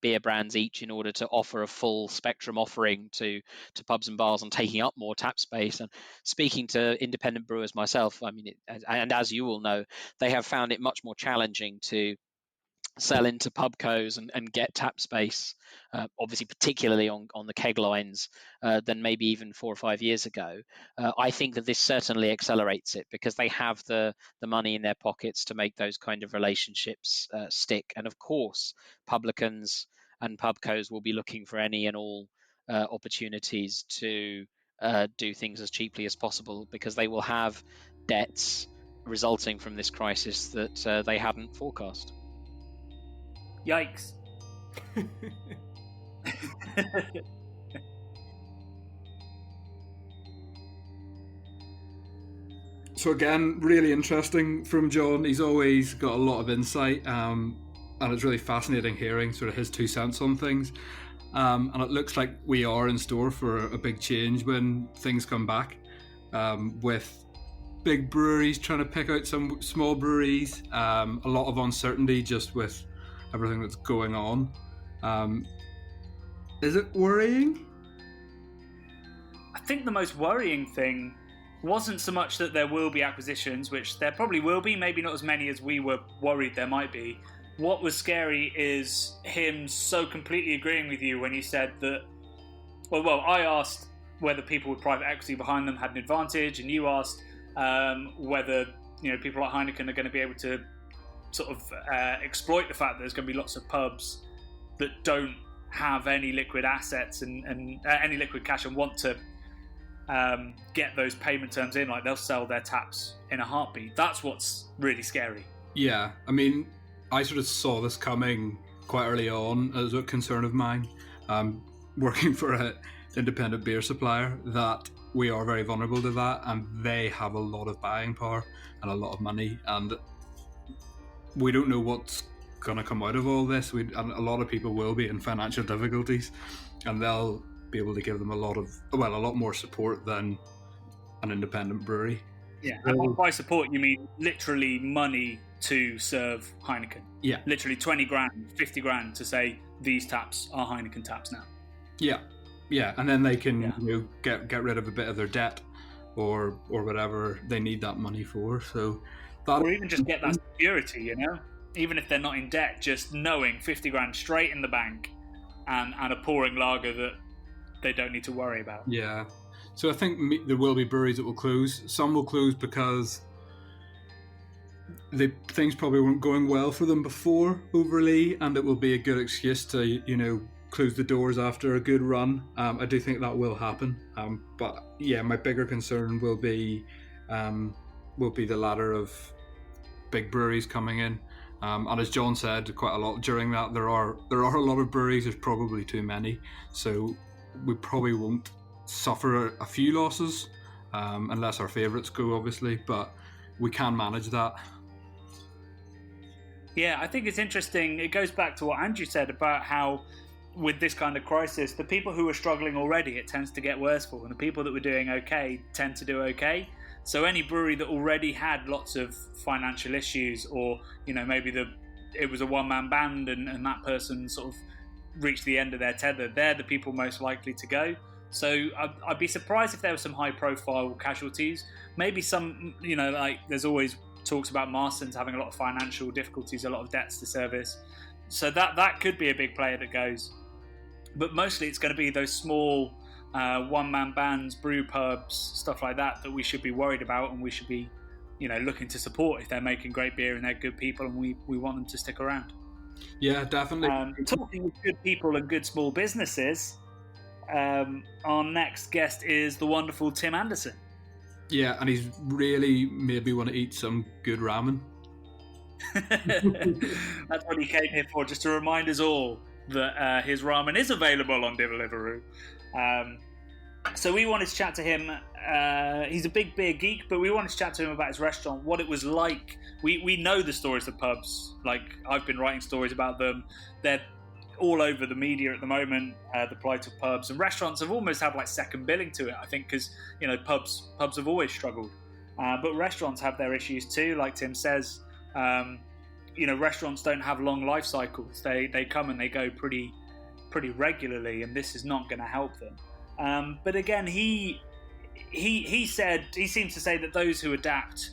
beer brands each in order to offer a full spectrum offering to pubs and bars and taking up more tap space. And speaking to independent brewers myself, I mean, and as you all know, they have found it much more challenging to sell into pubcos and get tap space, obviously particularly on the keg lines, than maybe even 4 or 5 years ago. I think that this certainly accelerates it, because they have the money in their pockets to make those kind of relationships stick. And of course, publicans and pubcos will be looking for any and all opportunities to do things as cheaply as possible, because they will have debts resulting from this crisis that they hadn't forecast. Yikes. So again, really interesting from John. He's always got a lot of insight, and it's really fascinating hearing sort of his 2 cents on things. And it looks like we are in store for a big change when things come back, with big breweries trying to pick out some small breweries, a lot of uncertainty just with everything that's going on. Is it worrying? I think the most worrying thing wasn't so much that there will be acquisitions, which there probably will be, maybe not as many as we were worried there might be. What was scary is him so completely agreeing with you when he said that, well, I asked whether people with private equity behind them had an advantage, and you asked whether people like Heineken are going to be able to sort of exploit the fact that there's going to be lots of pubs that don't have any liquid assets and any liquid cash and want to get those payment terms in, like they'll sell their taps in a heartbeat. That's what's really scary. Yeah, I mean, I sort of saw this coming quite early on as a concern of mine, working for an independent beer supplier, that we are very vulnerable to that, and they have a lot of buying power and a lot of money, and we don't know what's going to come out of all this. And a lot of people will be in financial difficulties, and they'll be able to give them a lot more support than an independent brewery. Yeah, and by support you mean literally money to serve Heineken. Yeah, literally 20 grand, 50 grand to say these taps are Heineken taps now. Yeah, and then they can get rid of a bit of their debt or whatever they need that money for. So or even just get that security, even if they're not in debt, just knowing 50 grand straight in the bank and a pouring lager that they don't need to worry about. Yeah. So I think there will be breweries that will close. Some will close because things probably weren't going well for them before overly, and it will be a good excuse to, close the doors after a good run. I do think that will happen. But yeah, my bigger concern will be the ladder of big breweries coming in. And as John said quite a lot during that, there are a lot of breweries. There's probably too many, so we probably won't suffer a few losses unless our favourites go, obviously. But we can manage that. Yeah, I think it's interesting. It goes back to what Andrew said about how with this kind of crisis, the people who are struggling already, it tends to get worse for, and the people that were doing okay tend to do okay. So any brewery that already had lots of financial issues, or maybe it was a one-man band and that person sort of reached the end of their tether, they're the people most likely to go. So I'd be surprised if there were some high-profile casualties. Maybe some, like there's always talks about Marston's having a lot of financial difficulties, a lot of debts to service. So that could be a big player that goes. But mostly it's going to be those small one-man bands, brew pubs, stuff like that we should be worried about, and we should be, looking to support if they're making great beer and they're good people, and we want them to stick around. Yeah, definitely. Talking of good people and good small businesses, our next guest is the wonderful Tim Anderson. Yeah, and he's really made me want to eat some good ramen. That's what he came here for, just to remind us all that his ramen is available on Deliveroo. So we wanted to chat to him. He's a big beer geek, but we wanted to chat to him about his restaurant, what it was like. We know the stories of pubs. Like, I've been writing stories about them. They're all over the media at the moment, the plight of pubs. And restaurants have almost had like second billing to it, I think, because, pubs have always struggled. But restaurants have their issues too, like Tim says. Restaurants don't have long life cycles. They come and they go pretty regularly, and this is not going to help them. But again, he seems to say that those who adapt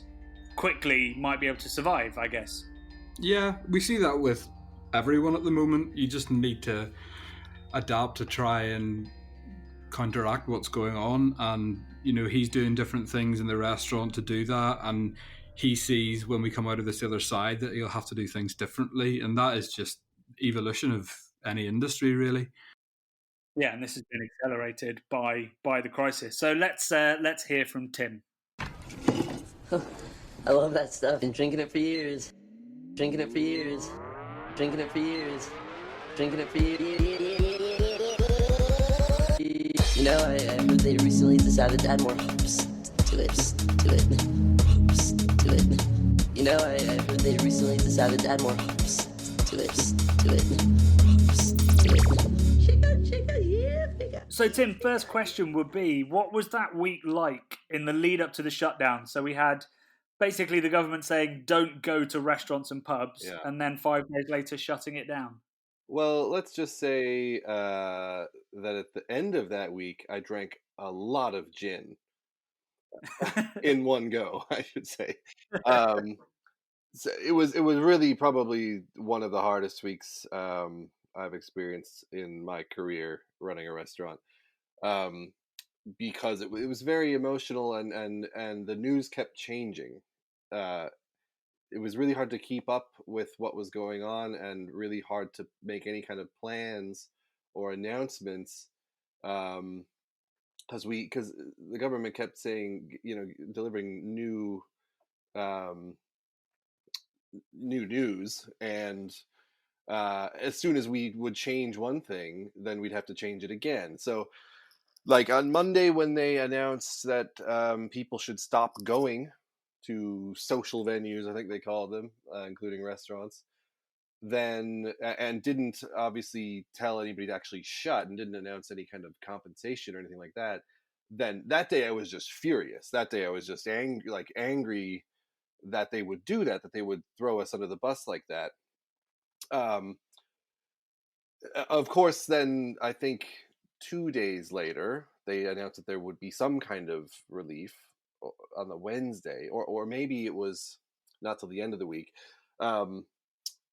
quickly might be able to survive, I guess. Yeah, we see that with everyone at the moment. You just need to adapt to try and counteract what's going on, and he's doing different things in the restaurant to do that, and he sees when we come out of this other side that he'll have to do things differently, and that is just evolution of any industry, really. Yeah, and this has been accelerated by the crisis. So let's hear from Tim. I love that stuff. Been drinking it for years. Drinking it for years. Drinking it for years. Drinking it for years. I moved there recently, decided to add more hops to it. Hops to it. I moved there recently, decided to add more hops to it. Hops to it. Chica, yeah. So Tim, first question would be, what was that week like in the lead up to the shutdown? So we had basically the government saying don't go to restaurants and pubs, and then 5 days later shutting it down. Well, let's just say that at the end of that week, I drank a lot of gin in one go, I should say. So it was really probably one of the hardest weeks I've experienced in my career running a restaurant, because it was very emotional, and the news kept changing. It was really hard to keep up with what was going on, and really hard to make any kind of plans or announcements, because the government kept saying, delivering new news, and as soon as we would change one thing, then we'd have to change it again. So, like on Monday, when they announced that people should stop going to social venues, I think they called them, including restaurants, then and didn't obviously tell anybody to actually shut and didn't announce any kind of compensation or anything like that, then that day I was just furious. That day I was just angry that they would do that they would throw us under the bus like that. Of course, then I think 2 days later they announced that there would be some kind of relief on the Wednesday, or maybe it was not till the end of the week.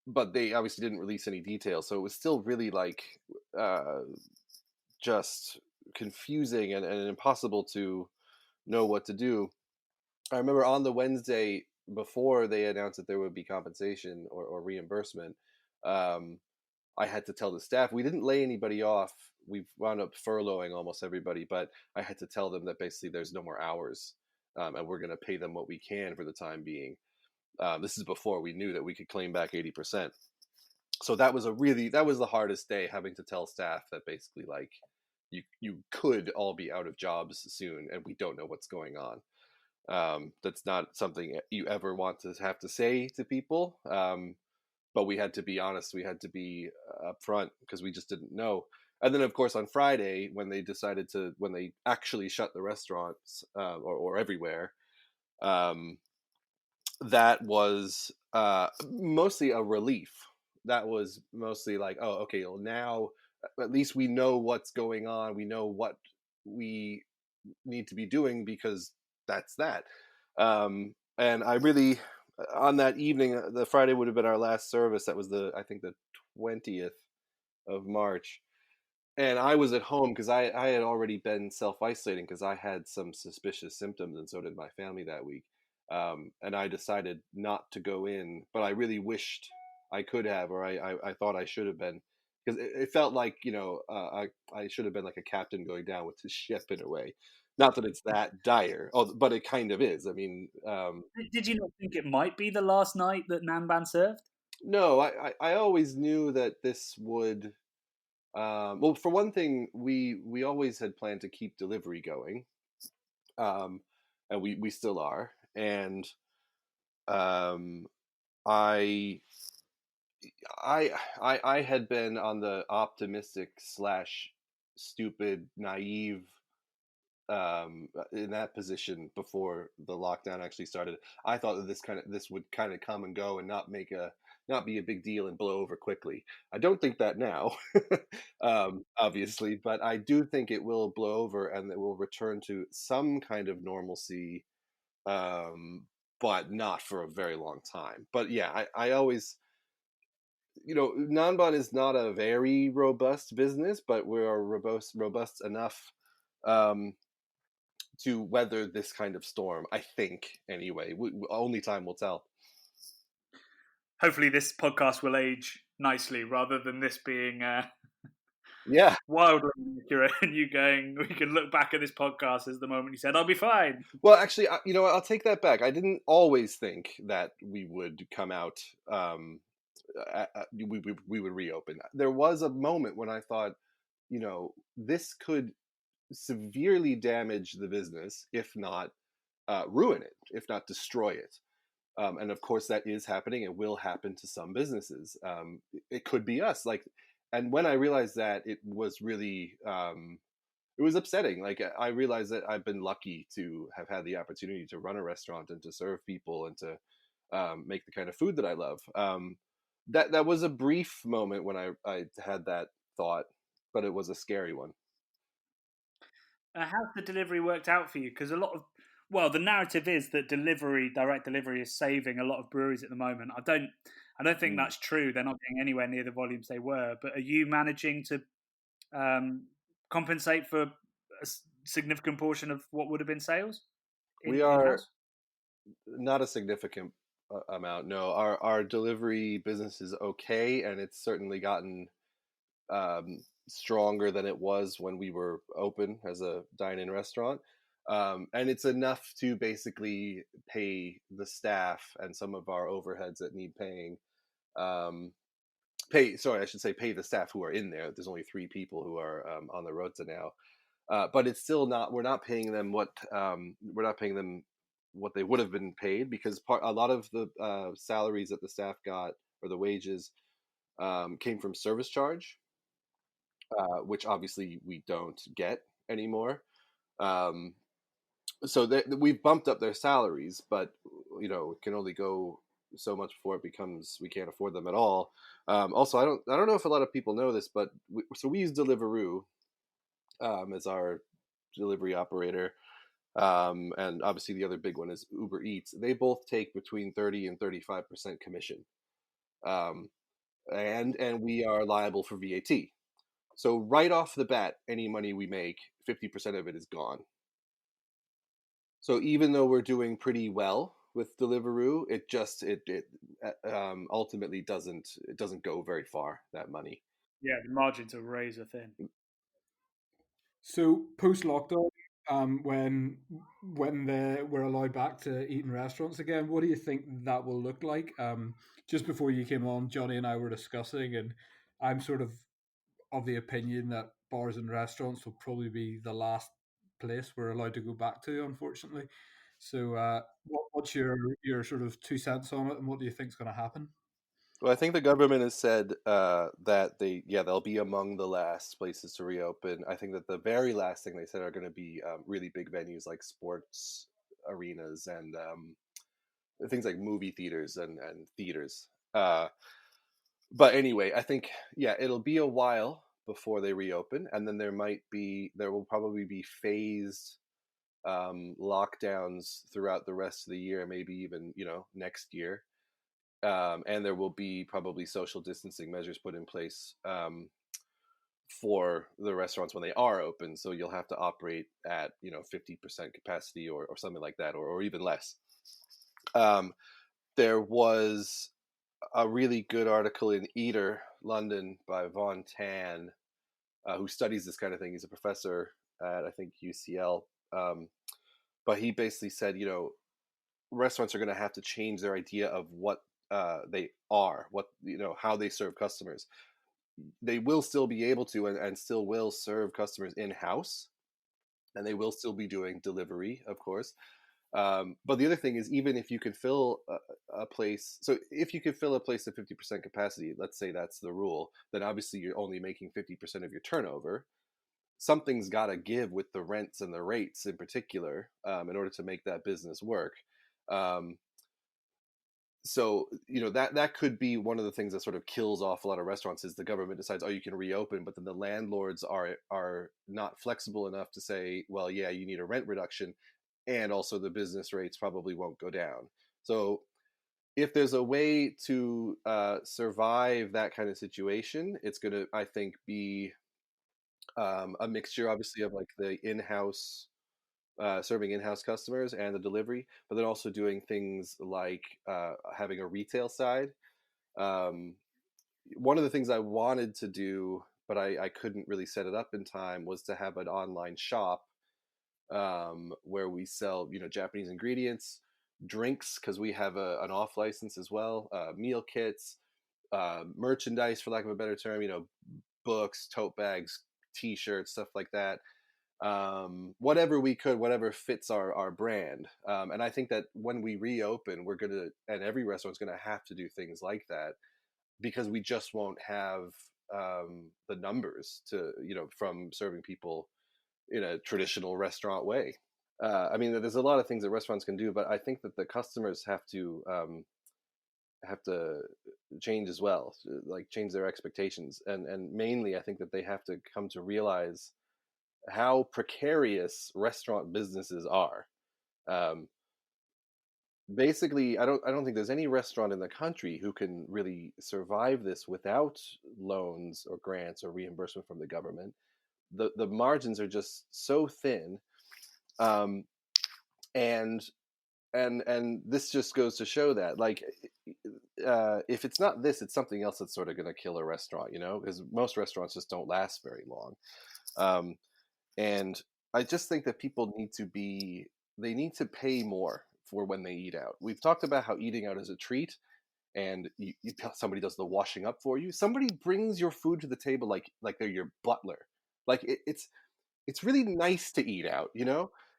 But they obviously didn't release any details, so it was still really just confusing and impossible to know what to do. I remember on the Wednesday before they announced that there would be compensation or reimbursement, I had to tell the staff, we didn't lay anybody off. We've wound up furloughing almost everybody, but I had to tell them that basically there's no more hours, and we're going to pay them what we can for the time being. This is before we knew that we could claim back 80%. So that was the hardest day, having to tell staff that basically you could all be out of jobs soon and we don't know what's going on. That's not something you ever want to have to say to people. But we had to be honest. We had to be upfront because we just didn't know. And then, of course, on Friday, when they actually shut the restaurants or everywhere, that was mostly a relief. That was mostly like, oh, okay, well, now at least we know what's going on. We know what we need to be doing because that's that. And I really, on that evening, the Friday would have been our last service. That was I think the 20th of March. And I was at home because I had already been self-isolating because I had some suspicious symptoms, and so did my family that week. And I decided not to go in, but I really wished I could have, or I thought I should have been, because it felt like, I should have been like a captain going down with his ship in a way. Not that it's that dire, but it kind of is. I mean, did you not think it might be the last night that Nanban served? No, I always knew that this would. Well, for one thing, we always had planned to keep delivery going, and we still are. And I had been on the optimistic / stupid, naive in that position before the lockdown actually started. I thought that this would kind of come and go and not be a big deal and blow over quickly. I don't think that now, obviously, but I do think it will blow over and it will return to some kind of normalcy, but not for a very long time. But yeah, I always, Nanban is not a very robust business, but we are robust enough to weather this kind of storm, I think, anyway. Only time will tell. Hopefully this podcast will age nicely rather than this being wildly accurate and you going, we can look back at this podcast as the moment you said, I'll be fine. Well, actually, I'll take that back. I didn't always think that we would come out, we would reopen. There was a moment when I thought, this could severely damage the business, if not ruin it, if not destroy it. And of course that is happening. It will happen to some businesses. It could be us. And when I realized that, it was really, it was upsetting. I realized that I've been lucky to have had the opportunity to run a restaurant and to serve people and to make the kind of food that I love. That was a brief moment when I had that thought, but it was a scary one. How's the delivery worked out for you? Because the narrative is that direct delivery is saving a lot of breweries at the moment. I don't think that's true. They're not getting anywhere near the volumes they were. But are you managing to compensate for a significant portion of what would have been sales? We are not a significant amount. No, our delivery business is okay, and it's certainly gotten stronger than it was when we were open as a dine-in restaurant. And it's enough to basically pay the staff and some of our overheads that need paying. Pay the staff who are in there. There's only 3 people who are on the rota now. But it's still not, we're not paying them what they would have been paid, because a lot of the salaries that the staff got, or the wages, came from service charge, which obviously we don't get anymore. So we've bumped up their salaries, but it can only go so much before it becomes we can't afford them at all. Also, I don't know if a lot of people know this, but we use Deliveroo as our delivery operator, and obviously the other big one is Uber Eats. They both take between 30 and 35% commission, and we are liable for VAT. So right off the bat, any money we make, 50% of it is gone. So even though we're doing pretty well with Deliveroo, it ultimately doesn't go very far, that money. Yeah, the margins are razor thin. So post lockdown, when we're allowed back to eat in restaurants again, what do you think that will look like? Just before you came on, Johnny and I were discussing, and I'm sort of the opinion that bars and restaurants will probably be the last place we're allowed to go back to, unfortunately. So, what's your sort of 2 cents on it, and what do you think is going to happen? Well, I think the government has said that they'll be among the last places to reopen. I think that the very last thing they said are going to be really big venues like sports arenas and things like movie theaters and theaters. But anyway, I think it'll be a while before they reopen, and then there will probably be phased lockdowns throughout the rest of the year, maybe even next year. And there will be probably social distancing measures put in place for the restaurants when they are open. So you'll have to operate at 50% capacity or something like that, or even less. There was a really good article in Eater London by Von Tan, who studies this kind of thing. He's a professor at I think UCL, but he basically said restaurants are going to have to change their idea of what they are, what how they serve customers. They will still be able to and still will serve customers in-house, and they will still be doing delivery, of course. But the other thing is, even if you could fill a place, so if you could fill a place at 50% capacity, let's say that's the rule, then obviously you're only making 50% of your turnover. Something's got to give with the rents and the rates in particular in order to make that business work. So that could be one of the things that sort of kills off a lot of restaurants is the government decides, you can reopen, but then the landlords are not flexible enough to say, well, yeah, you need a rent reduction, and also the business rates probably won't go down. So if there's a way to survive that kind of situation, it's going to, I think, be a mixture, obviously, of like the in-house serving in-house customers and the delivery, but then also doing things like having a retail side. One of the things I wanted to do, but I couldn't really set it up in time, was to have an online shop where we sell Japanese ingredients, drinks, because we have an off license as well, meal kits, merchandise, for lack of a better term, books, tote bags, t-shirts, stuff like that. Whatever we could, whatever fits our brand. And I think that when we reopen, and every restaurant's gonna have to do things like that, because we just won't have the numbers to from serving people in a traditional restaurant way. I mean, there's a lot of things that restaurants can do, but I think that the customers have to change as well, like change their expectations, and mainly I think that they have to come to realize how precarious restaurant businesses are. Basically, I don't think there's any restaurant in the country who can really survive this without loans or grants or reimbursement from the government. The margins are just so thin, and this just goes to show that, like, if it's not this, it's something else that's sort of going to kill a restaurant, because most restaurants just don't last very long. And I just think that people need to pay more for when they eat out. We've talked about how eating out is a treat, and somebody does the washing up for you. Somebody brings your food to the table like they're your butler. Like it's really nice to eat out,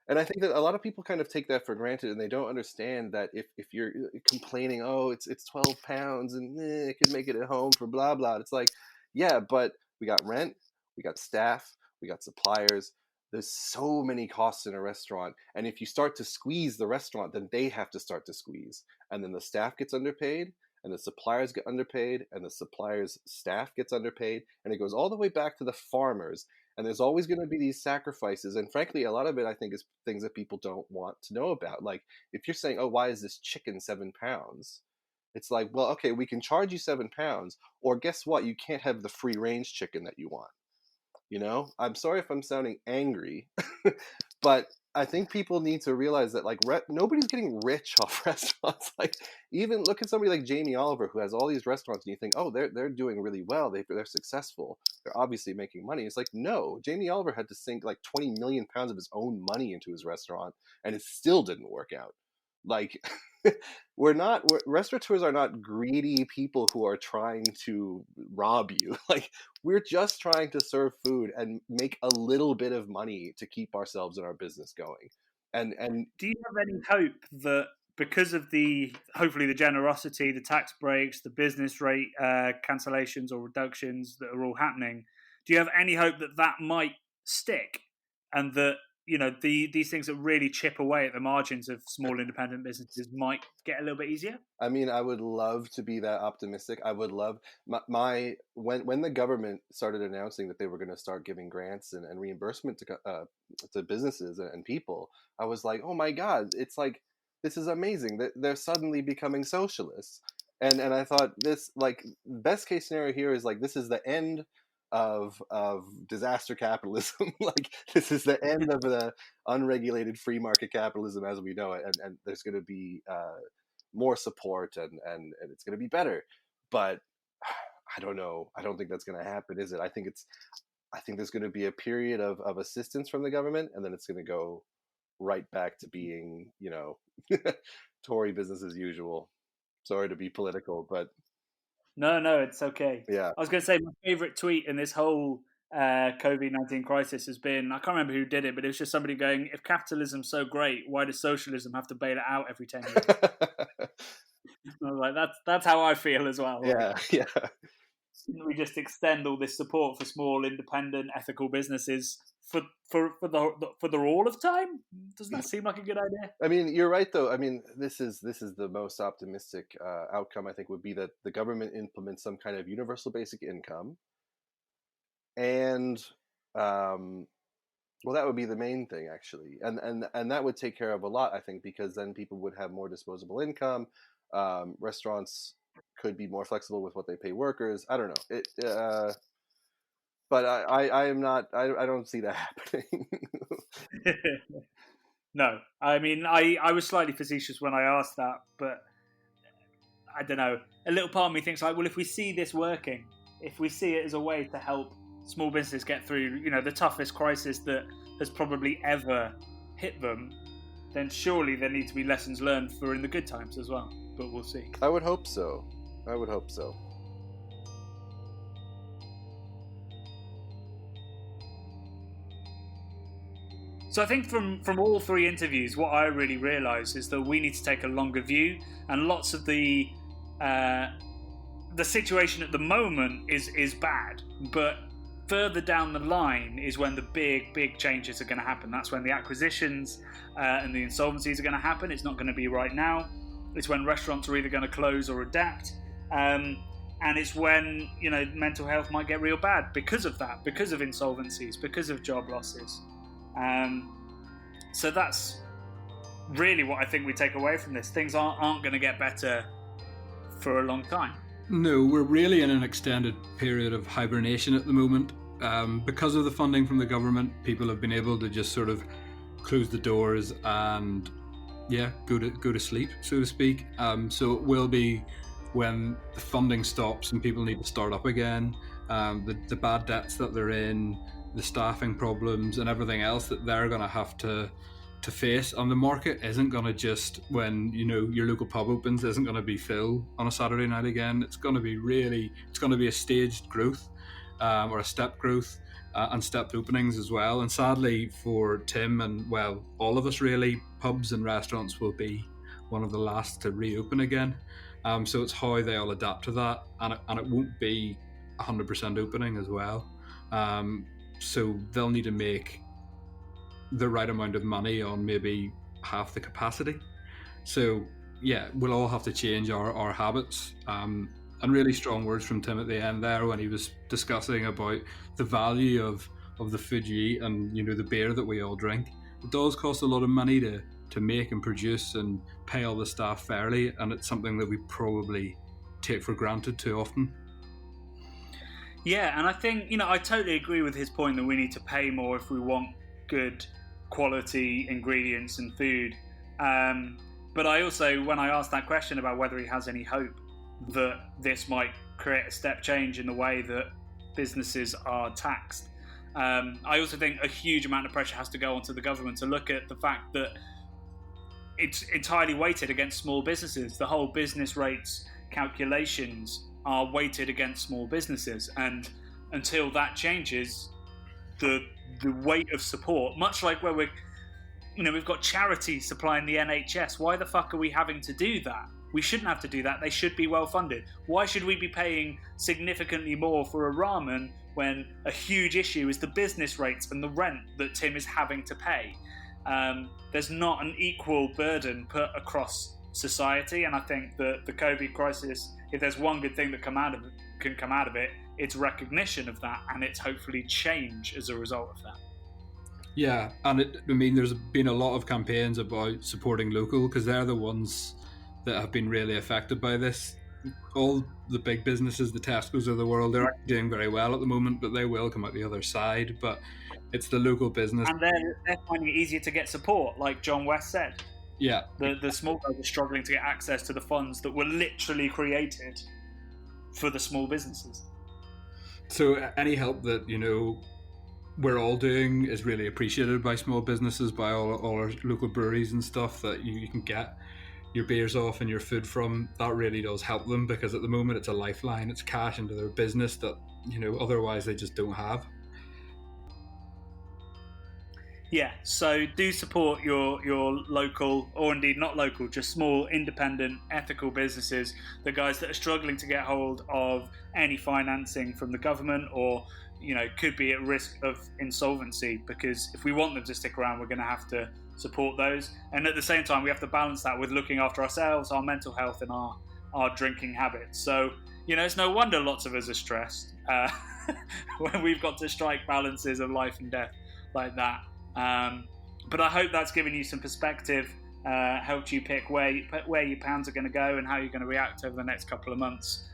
And I think that a lot of people kind of take that for granted, and they don't understand that if you're complaining, oh, it's 12 pounds and I could make it at home for blah blah. It's like, yeah, but we got rent, we got staff, we got suppliers. There's so many costs in a restaurant, and if you start to squeeze the restaurant, then they have to start to squeeze, and then the staff gets underpaid, and the suppliers get underpaid, and the suppliers' staff gets underpaid, and it goes all the way back to the farmers. And there's always going to be these sacrifices. And frankly, a lot of it, I think, is things that people don't want to know about. Like, if you're saying, oh, why is this chicken 7 pounds? It's like, well, okay, we can charge you 7 pounds, or guess what? You can't have the free range chicken that you want. You know, I'm sorry if I'm sounding angry, but I think people need to realize that, like, nobody's getting rich off restaurants. Like, even look at somebody like Jamie Oliver, who has all these restaurants, and you think, oh, they're doing really well. They're successful. They're obviously making money. It's like, no, Jamie Oliver had to sink like 20 million pounds of his own money into his restaurant, and it still didn't work out. Like, restaurateurs are not greedy people who are trying to rob you. Like, we're just trying to serve food and make a little bit of money to keep ourselves and our business going. And do you have any hope that because of hopefully the generosity, the tax breaks, the business rate cancellations or reductions that are all happening, do you have any hope that might stick, and that, you know, these things that really chip away at the margins of small independent businesses might get a little bit easier? I mean, I would love to be that optimistic. I would love when the government started announcing that they were going to start giving grants and reimbursement to businesses and people. I was like, oh my God, it's like, this is amazing that they're suddenly becoming socialists. And I thought, this, like, best case scenario here is like, this is the end of disaster capitalism. Like, this is the end of the unregulated free market capitalism as we know it, and there's going to be more support and it's going to be better. But I don't know. I don't think that's going to happen, is it? I think there's going to be a period of assistance from the government, and then it's going to go right back to being, you know, Tory business as usual. Sorry to be political, but No, it's okay. Yeah. I was going to say, my favorite tweet in this whole COVID-19 crisis has been, I can't remember who did it, but it was just somebody going, if capitalism's so great, why does socialism have to bail it out every 10 years? I was like, that's how I feel as well. Yeah. We just extend all this support for small, independent, ethical businesses for the all of time? Doesn't that seem like a good idea? I mean, you're right, though. I mean, this is the most optimistic outcome, I think, would be that the government implements some kind of universal basic income, and well, that would be the main thing, actually, and that would take care of a lot, I think, because then people would have more disposable income. Restaurants could be more flexible with what they pay workers. I don't know. But I am not. I don't see that happening. No, I mean, I was slightly facetious when I asked that, but I don't know. A little part of me thinks, like, well, if we see this working, if we see it as a way to help small businesses get through, you know, the toughest crisis that has probably ever hit them, then surely there need to be lessons learned for in the good times as well. But we'll see. I would hope so. So I think from all three interviews, what I really realised is that we need to take a longer view, and lots of the situation at the moment is bad, but further down the line is when the big changes are going to happen. That's when the acquisitions and the insolvencies are going to happen. It's not going to be right now. It's when restaurants are either going to close or adapt, and it's when, you know, mental health might get real bad because of that, because of insolvencies, because of job losses. So that's really what I think we take away from this. Things aren't going to get better for a long time. No, we're really in an extended period of hibernation at the moment. Because of the funding from the government, people have been able to just sort of close the doors and go to sleep, so to speak. So it will be when the funding stops and people need to start up again, the bad debts that they're in, the staffing problems and everything else that they're going to have to face. And the market isn't going to just, when, you know, your local pub opens, isn't going to be full on a Saturday night again. It's going to be a staged growth or a step growth. and stepped openings as well. And sadly for Tim and, well, all of us really, pubs and restaurants will be one of the last to reopen again. So it's how they all adapt to that, and it won't be 100% opening as well. So they'll need to make the right amount of money on maybe half the capacity. So yeah, we'll all have to change our habits. And really strong words from Tim at the end there when he was discussing about the value of the food you eat and, you know, the beer that we all drink. It does cost a lot of money to make and produce and pay all the staff fairly, and it's something that we probably take for granted too often. Yeah, and I think, you know, I totally agree with his point that we need to pay more if we want good quality ingredients and food. But I also, when I asked that question about whether he has any hope that this might create a step change in the way that businesses are taxed, I also think a huge amount of pressure has to go onto the government to look at the fact that it's entirely weighted against small businesses. The whole business rates calculations are weighted against small businesses, and until that changes, the weight of support, much like where we've got charities supplying the NHS. Why the fuck are we having to do that? We shouldn't have to do that. They should be well funded. Why should we be paying significantly more for a ramen when a huge issue is the business rates and the rent that Tim is having to pay? There's not an equal burden put across society, and I think that the COVID crisis, if there's one good thing that can come out of it, it's recognition of that, and it's hopefully change as a result of that. Yeah, and there's been a lot of campaigns about supporting local, because they're the ones that have been really affected by this. All the big businesses, the Tesco's of the world, they're actually doing very well at the moment, but they will come out the other side. But it's the local business. And they're finding it easier to get support, like John West said. Yeah. The small guys are struggling to get access to the funds that were literally created for the small businesses. So any help that, you know, we're all doing is really appreciated by small businesses, by all our local breweries and stuff that you can get your beers off and your food from. That really does help them, because at the moment it's a lifeline. It's cash into their business that, you know, otherwise they just don't have. Yeah, so do support your local, or indeed not local, just small, independent, ethical businesses, the guys that are struggling to get hold of any financing from the government, or, you know, could be at risk of insolvency, because if we want them to stick around, we're going to have to support those. And at the same time, we have to balance that with looking after ourselves, our mental health, and our drinking habits. So, you know, it's no wonder lots of us are stressed when we've got to strike balances of life and death like that. But I hope that's given you some perspective, helped you pick where your pounds are going to go and how you're going to react over the next couple of months.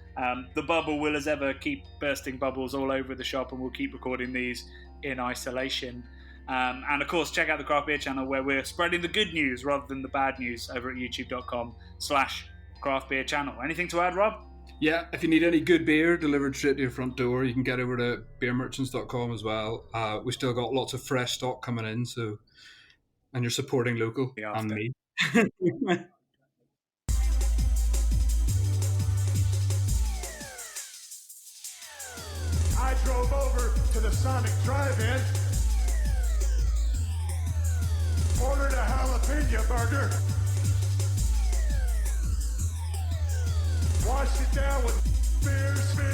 The bubble will, as ever, keep bursting bubbles all over the shop, and we'll keep recording these in isolation. And of course, check out the Craft Beer channel, where we're spreading the good news rather than the bad news over at youtube.com/Craft Beer channel. Anything to add, Rob? Yeah, if you need any good beer delivered straight to your front door, you can get over to beermerchants.com as well. We still got lots of fresh stock coming in, so, and you're supporting local and me. I drove over to the Sonic Drive-In, ordered a jalapeno burger, washed it down with beers, beer,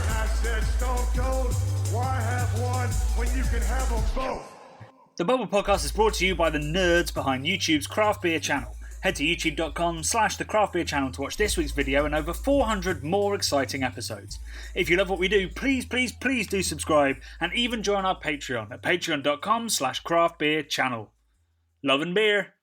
I said, Stone Cold, why have one when you can have them both? The Bubble Podcast is brought to you by the nerds behind YouTube's Craft Beer channel. Head to youtube.com/the Craft Beer channel to watch this week's video and over 400 more exciting episodes. If you love what we do, please do subscribe and even join our Patreon at patreon.com/craftbeer channel. Love and beer.